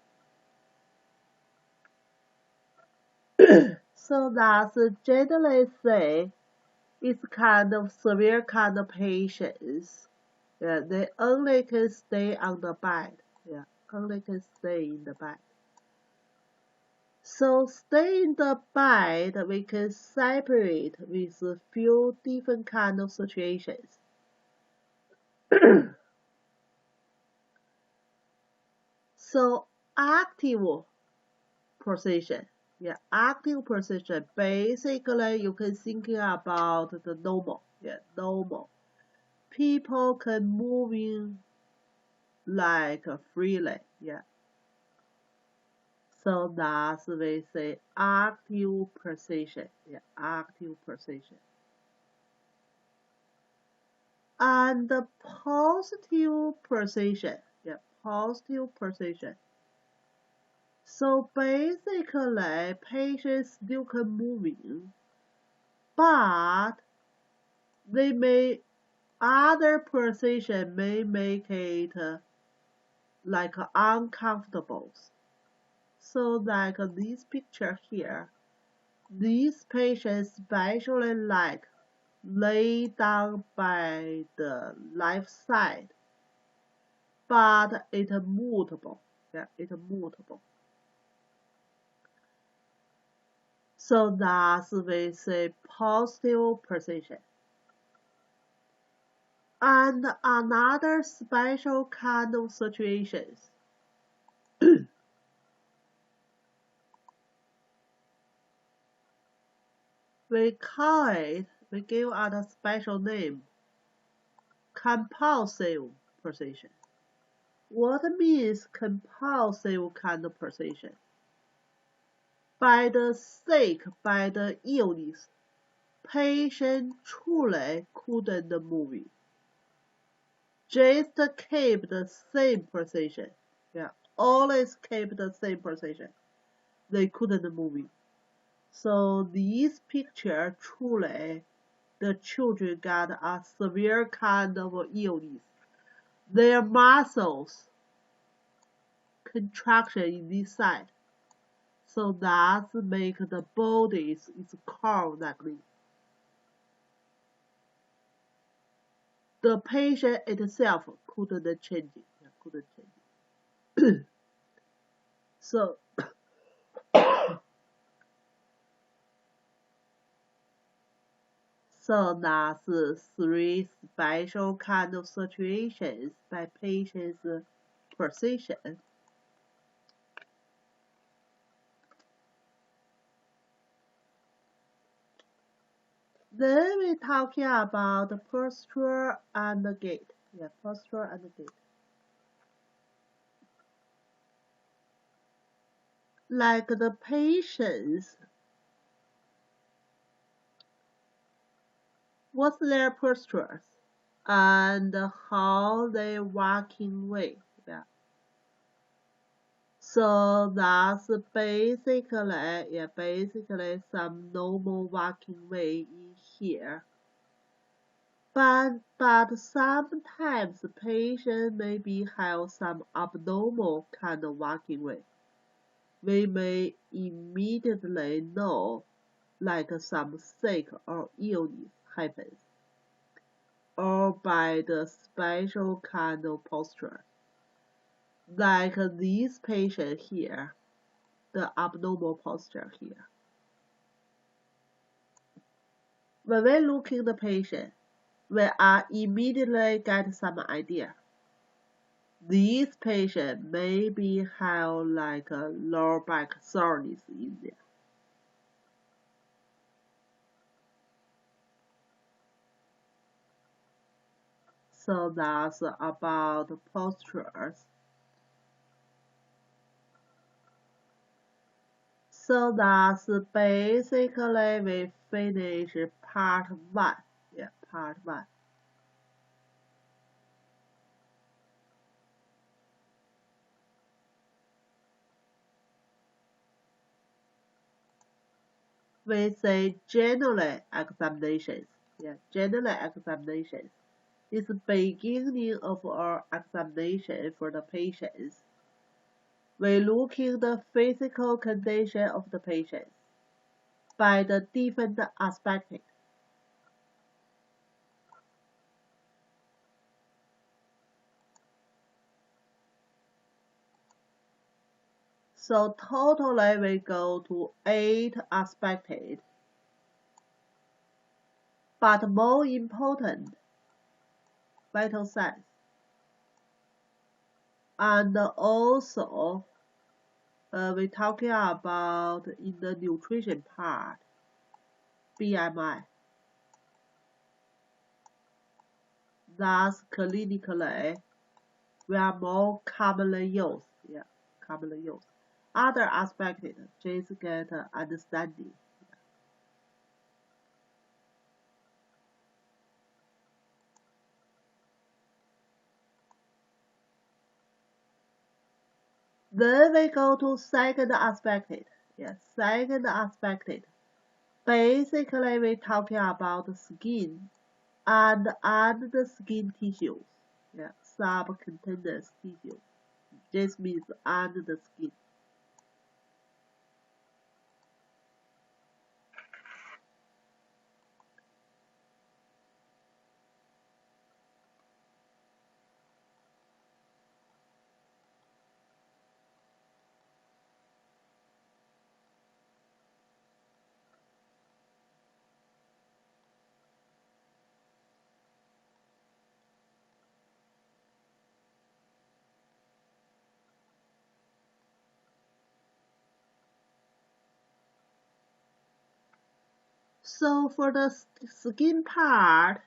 So that's generally say it's kind of severe kind of patients. Yeah, they only can stay on the bed. Yeah, only can stay in the bed. So stay in the bed, we can separate with a few different kind of situations. So active position. Yeah, active position. Basically, you can think about the normal. Yeah, normal. People can moving like freely. Yeah. So that's we say active position. Yeah, active position. And the positive position. Yeah, positive position. So basically, patients still can moving, but they may other position may make it like uncomfortable. So like this picture here, these patients especially like lay down by the left side, but it's mutable. Yeah, it's mutable. So thus we say positive position. And another special kind of situations. We call it, we give it a special name, compulsive position. What means compulsive kind of position? By the sick, by the illness, patient truly couldn't move. Just keep the same position. Yeah, always keep the same position. They couldn't move. So this picture truly, the children got a severe kind of illness. Their muscles contraction in this side. So that make the body is curved like this. The patient itself couldn't change it. So that's three special kind of situations by patient's position. Then we talking about the posture and the gait. Yeah, posture and the gait. Like the patients, what's their postures and how they walking way. Yeah. So that's basically some normal walking way in here. But sometimes the patient maybe have some abnormal kind of walking way. We may immediately know like some sick or illness happens, or by the special kind of posture. Like this patient here, the abnormal posture here. When we look at the patient, we are immediately get some idea. This patient maybe have like a lower back soreness in there. So that's about postures. So that's basically we finish part 1. Yeah, part 1. We say general examinations. Yeah, general examinations. It's the beginning of our examination for the patients. We look at the physical condition of the patient by the different aspects. So totally we go to 8 aspects. But more important, vital signs. And also, we're talking about in the nutrition part, BMI. Thus, clinically, we are more commonly used. Yeah, commonly used. Other aspects, just get understanding. Then we go to second aspect. Yes, second aspect. Basically, we're talking about the skin and the skin tissues. Yeah, subcutaneous tissue. This means under the skin. So for the skin part,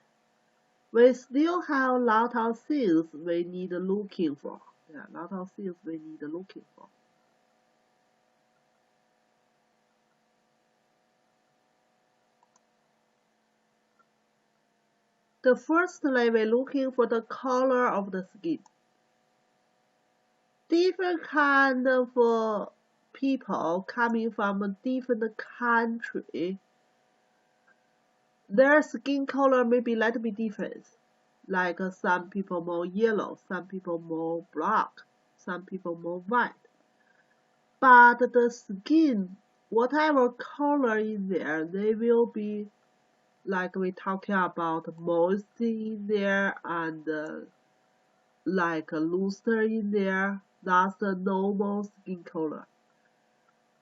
we still have a lot of things we need looking for. Yeah, a lot of things we need looking for. The firstly, we're looking for the color of the skin. Different kind of people coming from a different country, their skin color may be a little bit different. Like some people more yellow, some people more black, some people more white. But the skin, whatever color in there, they will be like we talking about moisty in there and like looser in there. That's the normal skin color.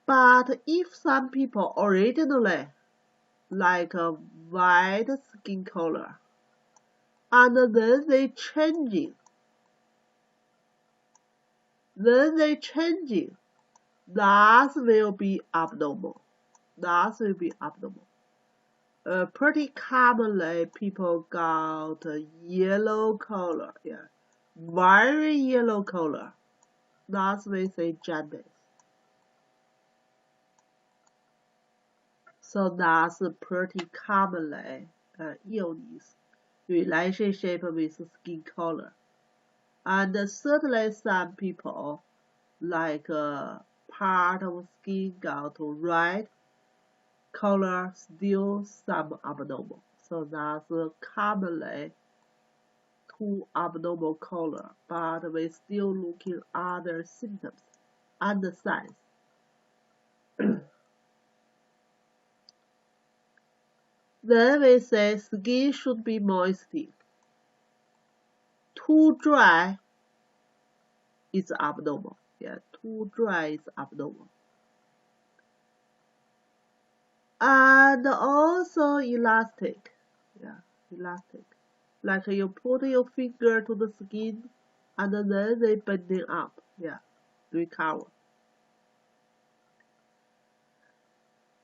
But if some people originally like a white skin color, and then they changing, that will be abnormal. That will be abnormal. Pretty commonly, people got a yellow color, yeah, very yellow color. That's we say jaundice. So that's pretty commonly illness relationship with skin color. And certainly some people like part of skin got red color, still some abnormal. So that's commonly two abnormal color, but we still looking other symptoms and signs. Then we say skin should be moisty. Too dry is abnormal. Yeah, too dry is abnormal. And also elastic. Yeah, elastic. Like you put your finger to the skin and then they bending up. Yeah, recover.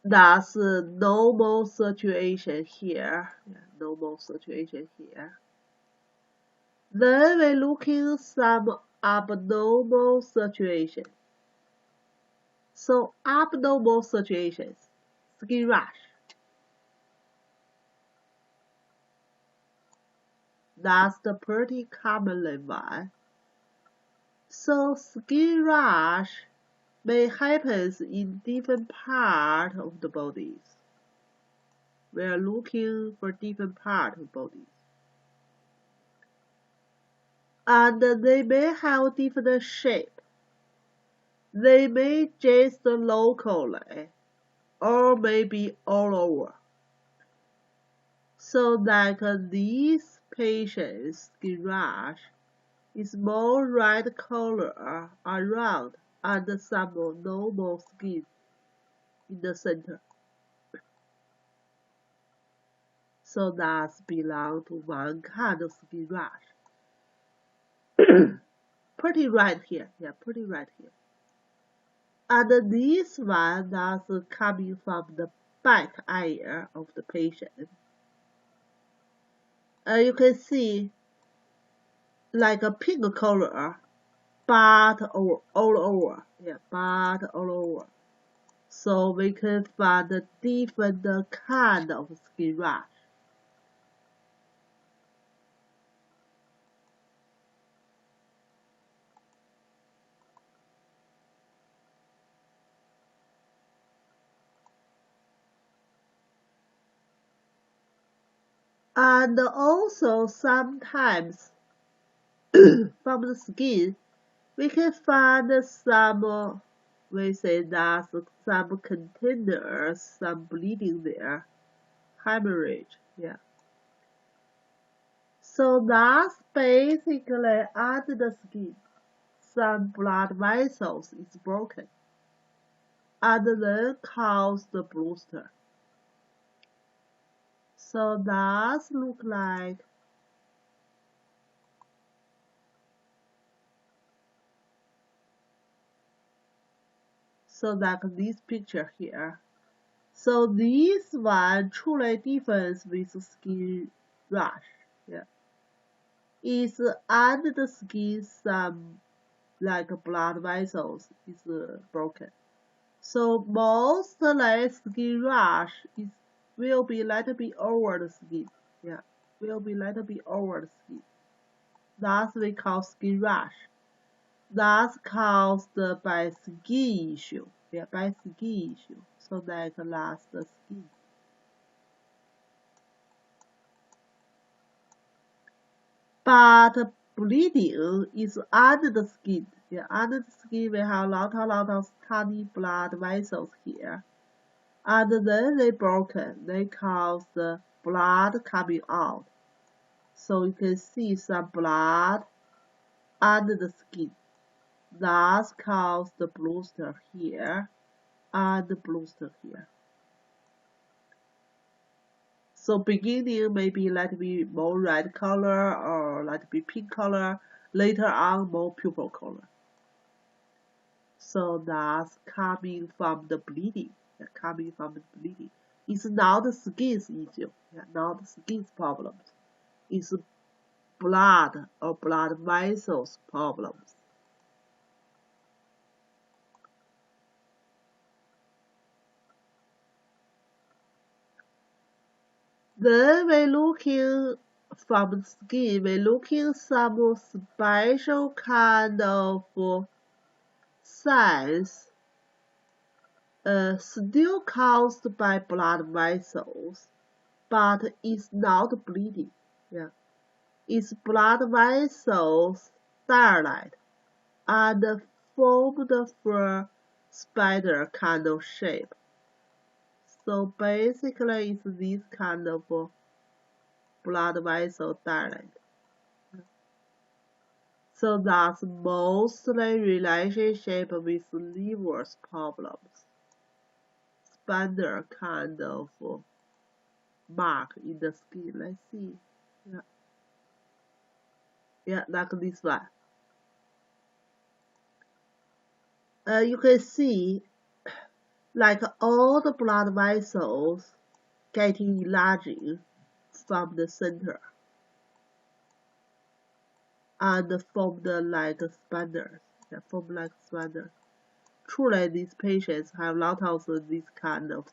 That's a normal situation here. Yeah, normal situation here. Then we looking some abnormal situations. So abnormal situations, skin rash. That's the pretty commonly one. So skin rash may happen in different parts of the bodies. We are looking for different parts of bodies. And they may have different shape. They may just locally or maybe all over. So like these patients' skin rash is more red color around and some normal skin in the center. So that belong to one kind of skin rash. Pretty red here, yeah, pretty red here. And this one that's coming from the back area of the patient. You can see like a pink color, but all over, yeah, but all over. So we can find a different kind of skin rash. And also sometimes from the skin, we can find some, we say that some containers, some bleeding there, hemorrhage, yeah. So that's basically under the skin, some blood vessels is broken, and then cause the blister. So that look like so like this picture here. So this one truly differs with skin rash. Yeah. It's under the skin some like blood vessels is broken. So mostly skin rash will be little bit over the skin. Yeah, will be little bit over the skin. That's we call skin rash. That's caused by skin issue. Yeah, by skin issue. So that lasts the skin. But bleeding is under the skin. Yeah, under the skin we have a lot of tiny blood vessels here. And then they broken. They cause the blood coming out. So you can see some blood under the skin. That's cause the blister here and the blister here. So beginning maybe let be more red color or let be pink color. Later on more purple color. So that's coming from the bleeding. Yeah, coming from the bleeding. It's not the skin's issue. Yeah, not the skin's problems. It's blood or blood vessels problems. Then we're looking from the skin, we're looking some special kind of signs still caused by blood vessels, but it's not bleeding. Yeah. Its blood vessels dilate and formed for spider kind of shape. So basically it's this kind of blood vessel dilate. So that's mostly relationship with liver's problems. Spider kind of mark in the skin. Let's see. Yeah. Yeah, like this one. You can see like all the blood vessels getting enlarging from the center and formed like spiders. Yeah, formed like spiders. Truly, these patients have a lot of this kind of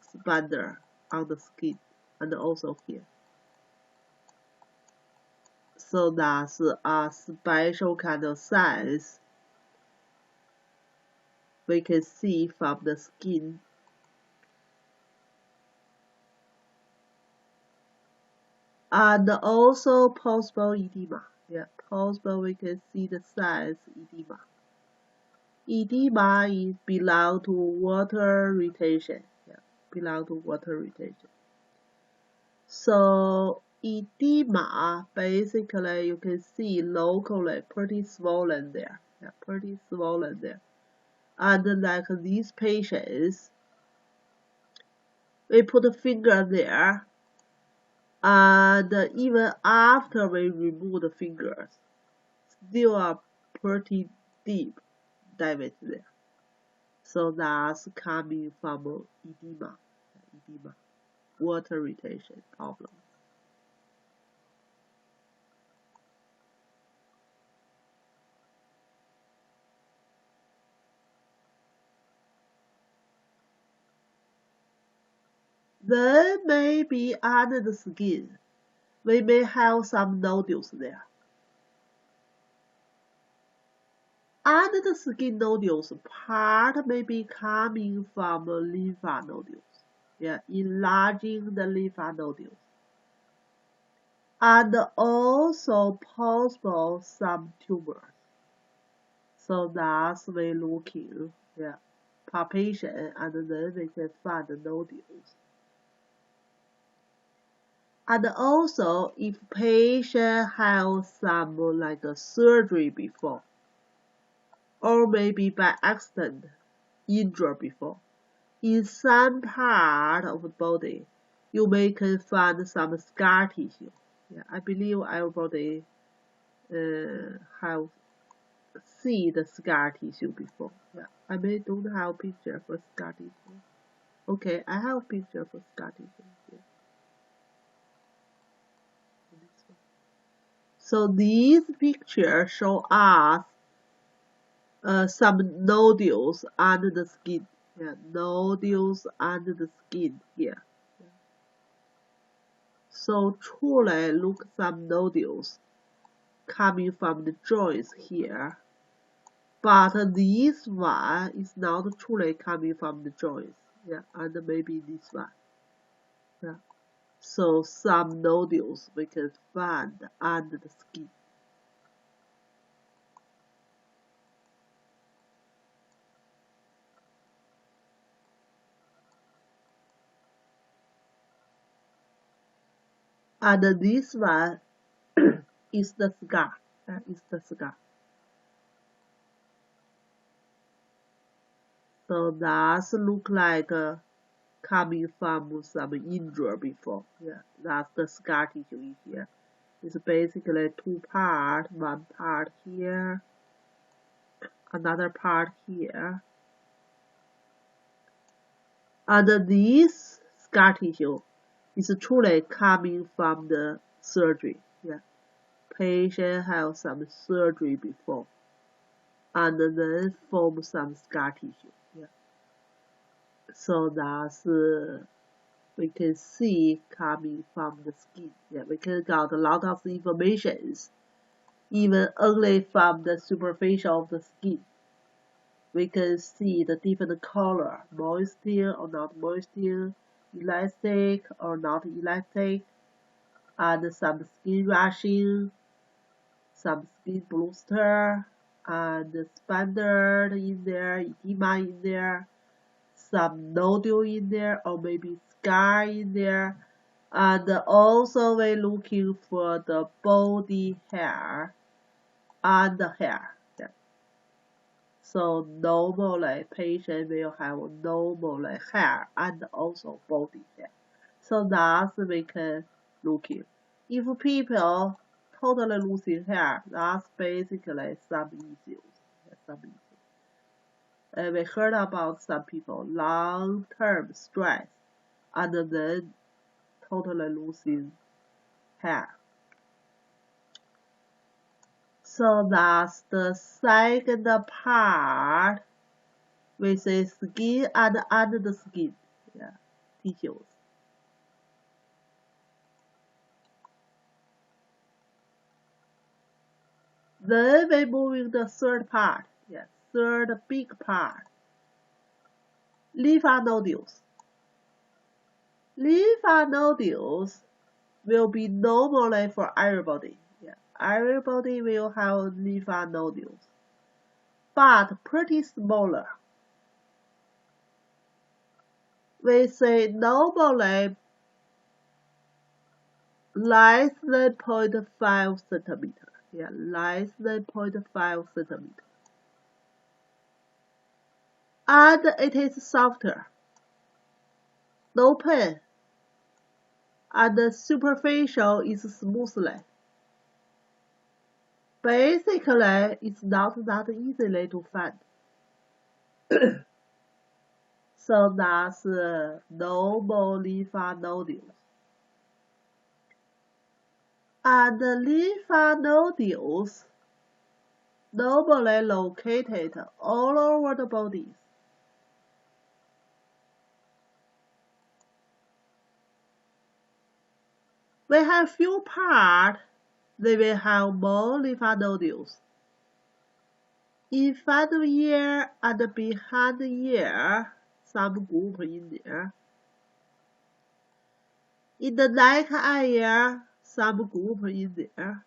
spider on the skin and also here. So that's a special kind of signs we can see from the skin. And also possible edema. Yeah, possible we can see the signs edema. Edema is belong to water retention. Yeah, belong to water retention. So edema basically you can see locally pretty swollen there. Yeah, pretty swollen there. And like these patients, we put a finger there, and even after we remove the fingers, still are pretty deep damage there. So that's coming from edema, water retention problem. Then maybe under the skin, we may have some nodules there. Under the skin nodules, part may be coming from lymph nodules. Yeah, enlarging the lymph nodules. And also possible some tumors. So that's we looking, yeah, palpation, and then we can find the nodules. And also, if patient has some like a surgery before, or maybe by accident injured before, in some part of the body, you may can find some scar tissue. Yeah, I believe everybody have seen the scar tissue before. Yeah, I may don't have picture for scar tissue. Okay, I have a picture for scar tissue here. So these pictures show us some nodules under the skin. Yeah, nodules under the skin here. So truly look some nodules coming from the joints here. But this one is not truly coming from the joints. Yeah, and maybe this one. Yeah. So some nodules we can find under the skin. And this one is the scar. Is the scar. So that's look like coming from some injury before. Yeah, that's the scar tissue in here. It's basically two parts. One part here, another part here. And this scar tissue is truly coming from the surgery. Yeah, patient have some surgery before, and then form some scar tissue. Yeah, so that's we can see coming from the skin. Yeah, we can get a lot of informations, even only from the superficial of the skin. We can see the different color, moisture or not moisture, elastic or not elastic, and some skin rushing, some skin blister, and spandard in there, edema in there, some nodule in there, or maybe scar in there. And also we're looking for the body hair and the hair. Yeah. So normally patient will have normal hair and also body hair. So that's we can look at. If people totally losing hair, that's basically some issues. Some issues. We heard about some people long-term stress and then totally losing hair. So that's the second part, which is skin and under the skin, yeah, tissues. Then we move in the third part, yeah, third big part, lymph nodules. Lymph nodules will be normally for everybody. Yeah, everybody will have lymph nodules, but pretty smaller. We say normally less than 0.5 centimeter. Yeah, less than 0.5 centimeter. And it is softer, no pain, and the superficial is smoothly. Basically, it's not that easily to find. So that's normal lymph nodules. And the lymph nodules normally located all over the body. We have few parts, they will have more lymph nodules. In front of ear and behind the ear, some group in there. In the neck area, some group in there.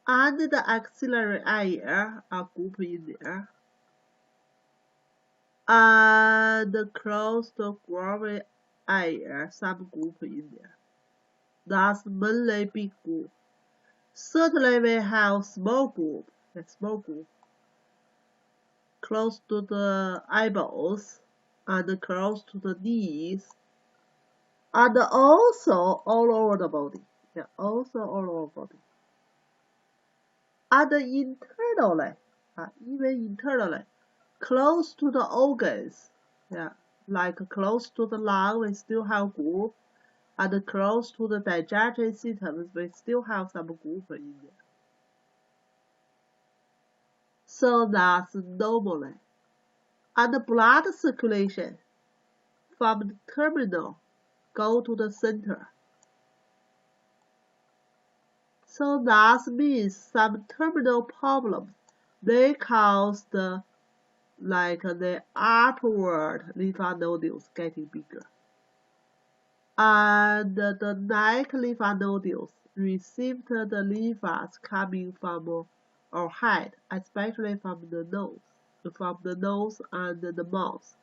Under the axillary area, a group in there. And close to groin area, some group in there. That's mainly big group. Certainly we have small group, a small group. Close to the eyeballs and close to the knees. And also all over the body. Yeah, also all over the body. And internally, even internally, close to the organs, Yeah, like close to the lung, we still have group, and close to the digestive system, we still have some group in there. So that's normally. And blood circulation from the terminal go to the center. So that means some terminal problems they cause the outward lymph nodules getting bigger. And the neck lymph nodules received the lymphs coming from our head, especially from the nose and the mouth.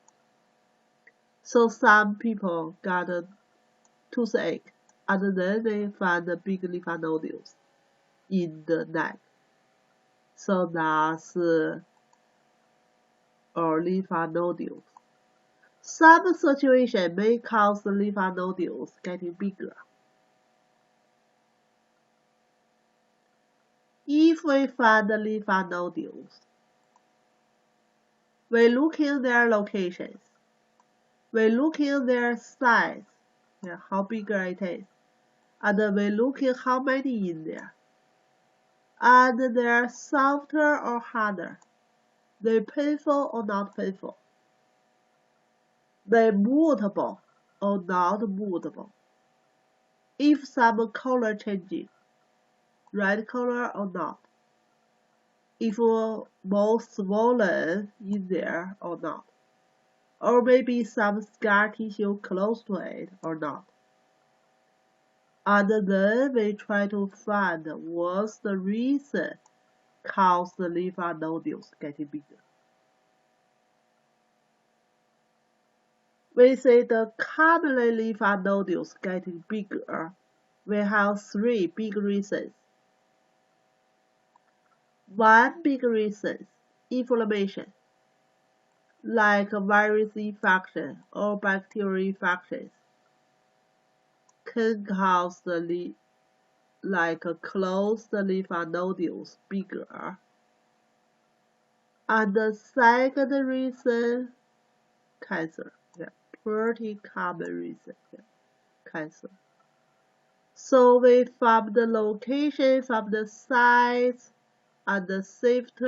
So some people got a toothache, and then they find the big lymph nodules in the neck. So that's our lymph nodules. Some situations may cause the lymph nodules getting bigger. If we find the lymph nodules, we look in their locations. We look in their size, how big it is, and we look in how many in there. And they're softer or harder. They're painful or not painful. They're mutable or not mutable. If some color changing, red color or not. If more swollen in there or not. Or maybe some scar tissue close to it or not. And then we try to find what's the reason cause the lymph nodules getting bigger. We say the commonly lymph nodules getting bigger. We have 3 big reasons. One big reason, inflammation, like virus infection or bacterial infections, can cause the close the lymph nodules bigger. And the second reason, cancer. Pretty common reason, cancer. So we found the location from the size and the safety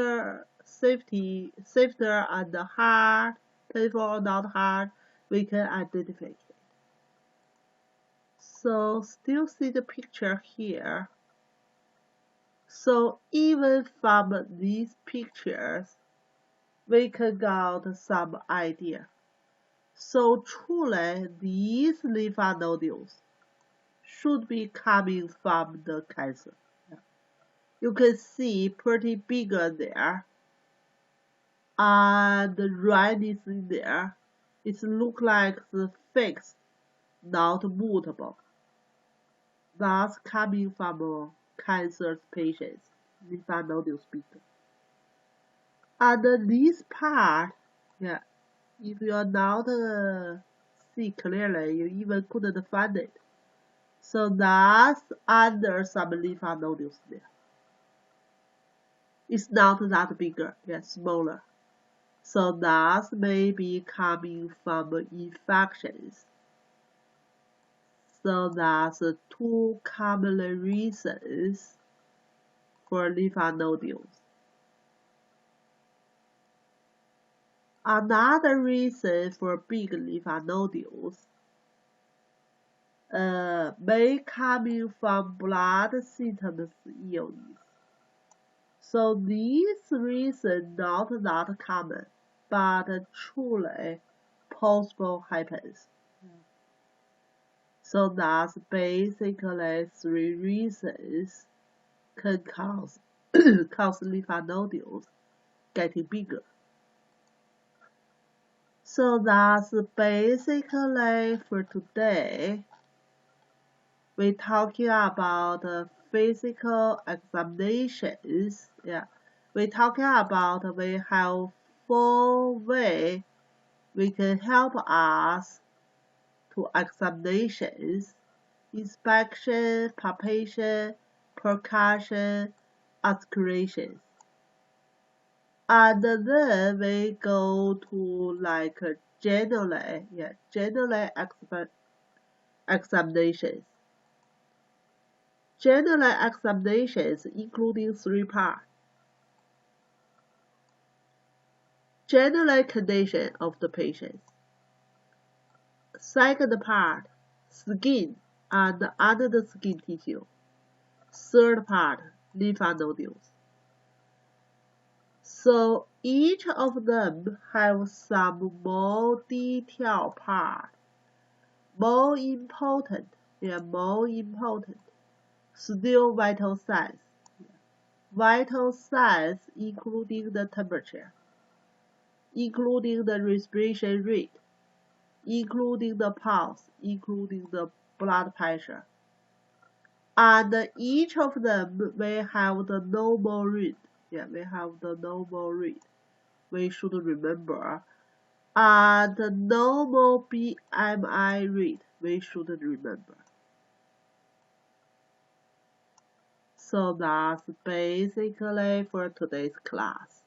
and the hard, painful or not hard, we can identify it. So still see the picture here. So even from these pictures, we can get some idea. So truly, these lymph nodules should be coming from the cancer. You can see pretty bigger there, and the redness in there. It looks like the fixed, not mutable. That's coming from cancer patients, lymph nodules bigger. And this part, if you are not see clearly, you even couldn't find it. So that's under some lymph nodules there. It's not that bigger, smaller. So that may be coming from infections. So that's 2 common reasons for lymph nodules. Another reason for big lymph nodules may coming from blood systems illness. So these reasons not that common, but truly possible happens. So that's basically 3 reasons can cause lymph nodules getting bigger. So that's basically for today. We're talking about physical examinations. We're talking about we have 4 ways we can help us to examinations: inspection, palpation, percussion, articulations. And then we go to like generally examinations. General examinations including 3 parts. General condition of the patient. Second part, skin and under the skin tissue. Third part, lymph nodules. So each of them have some more detailed part. More important, still vital signs. Vital signs including the temperature, including the respiration rate, including the pulse, including the blood pressure. And each of them will have the normal rate. We have the normal rate. We should remember. And the normal BMI rate, we should remember. So that's basically for today's class.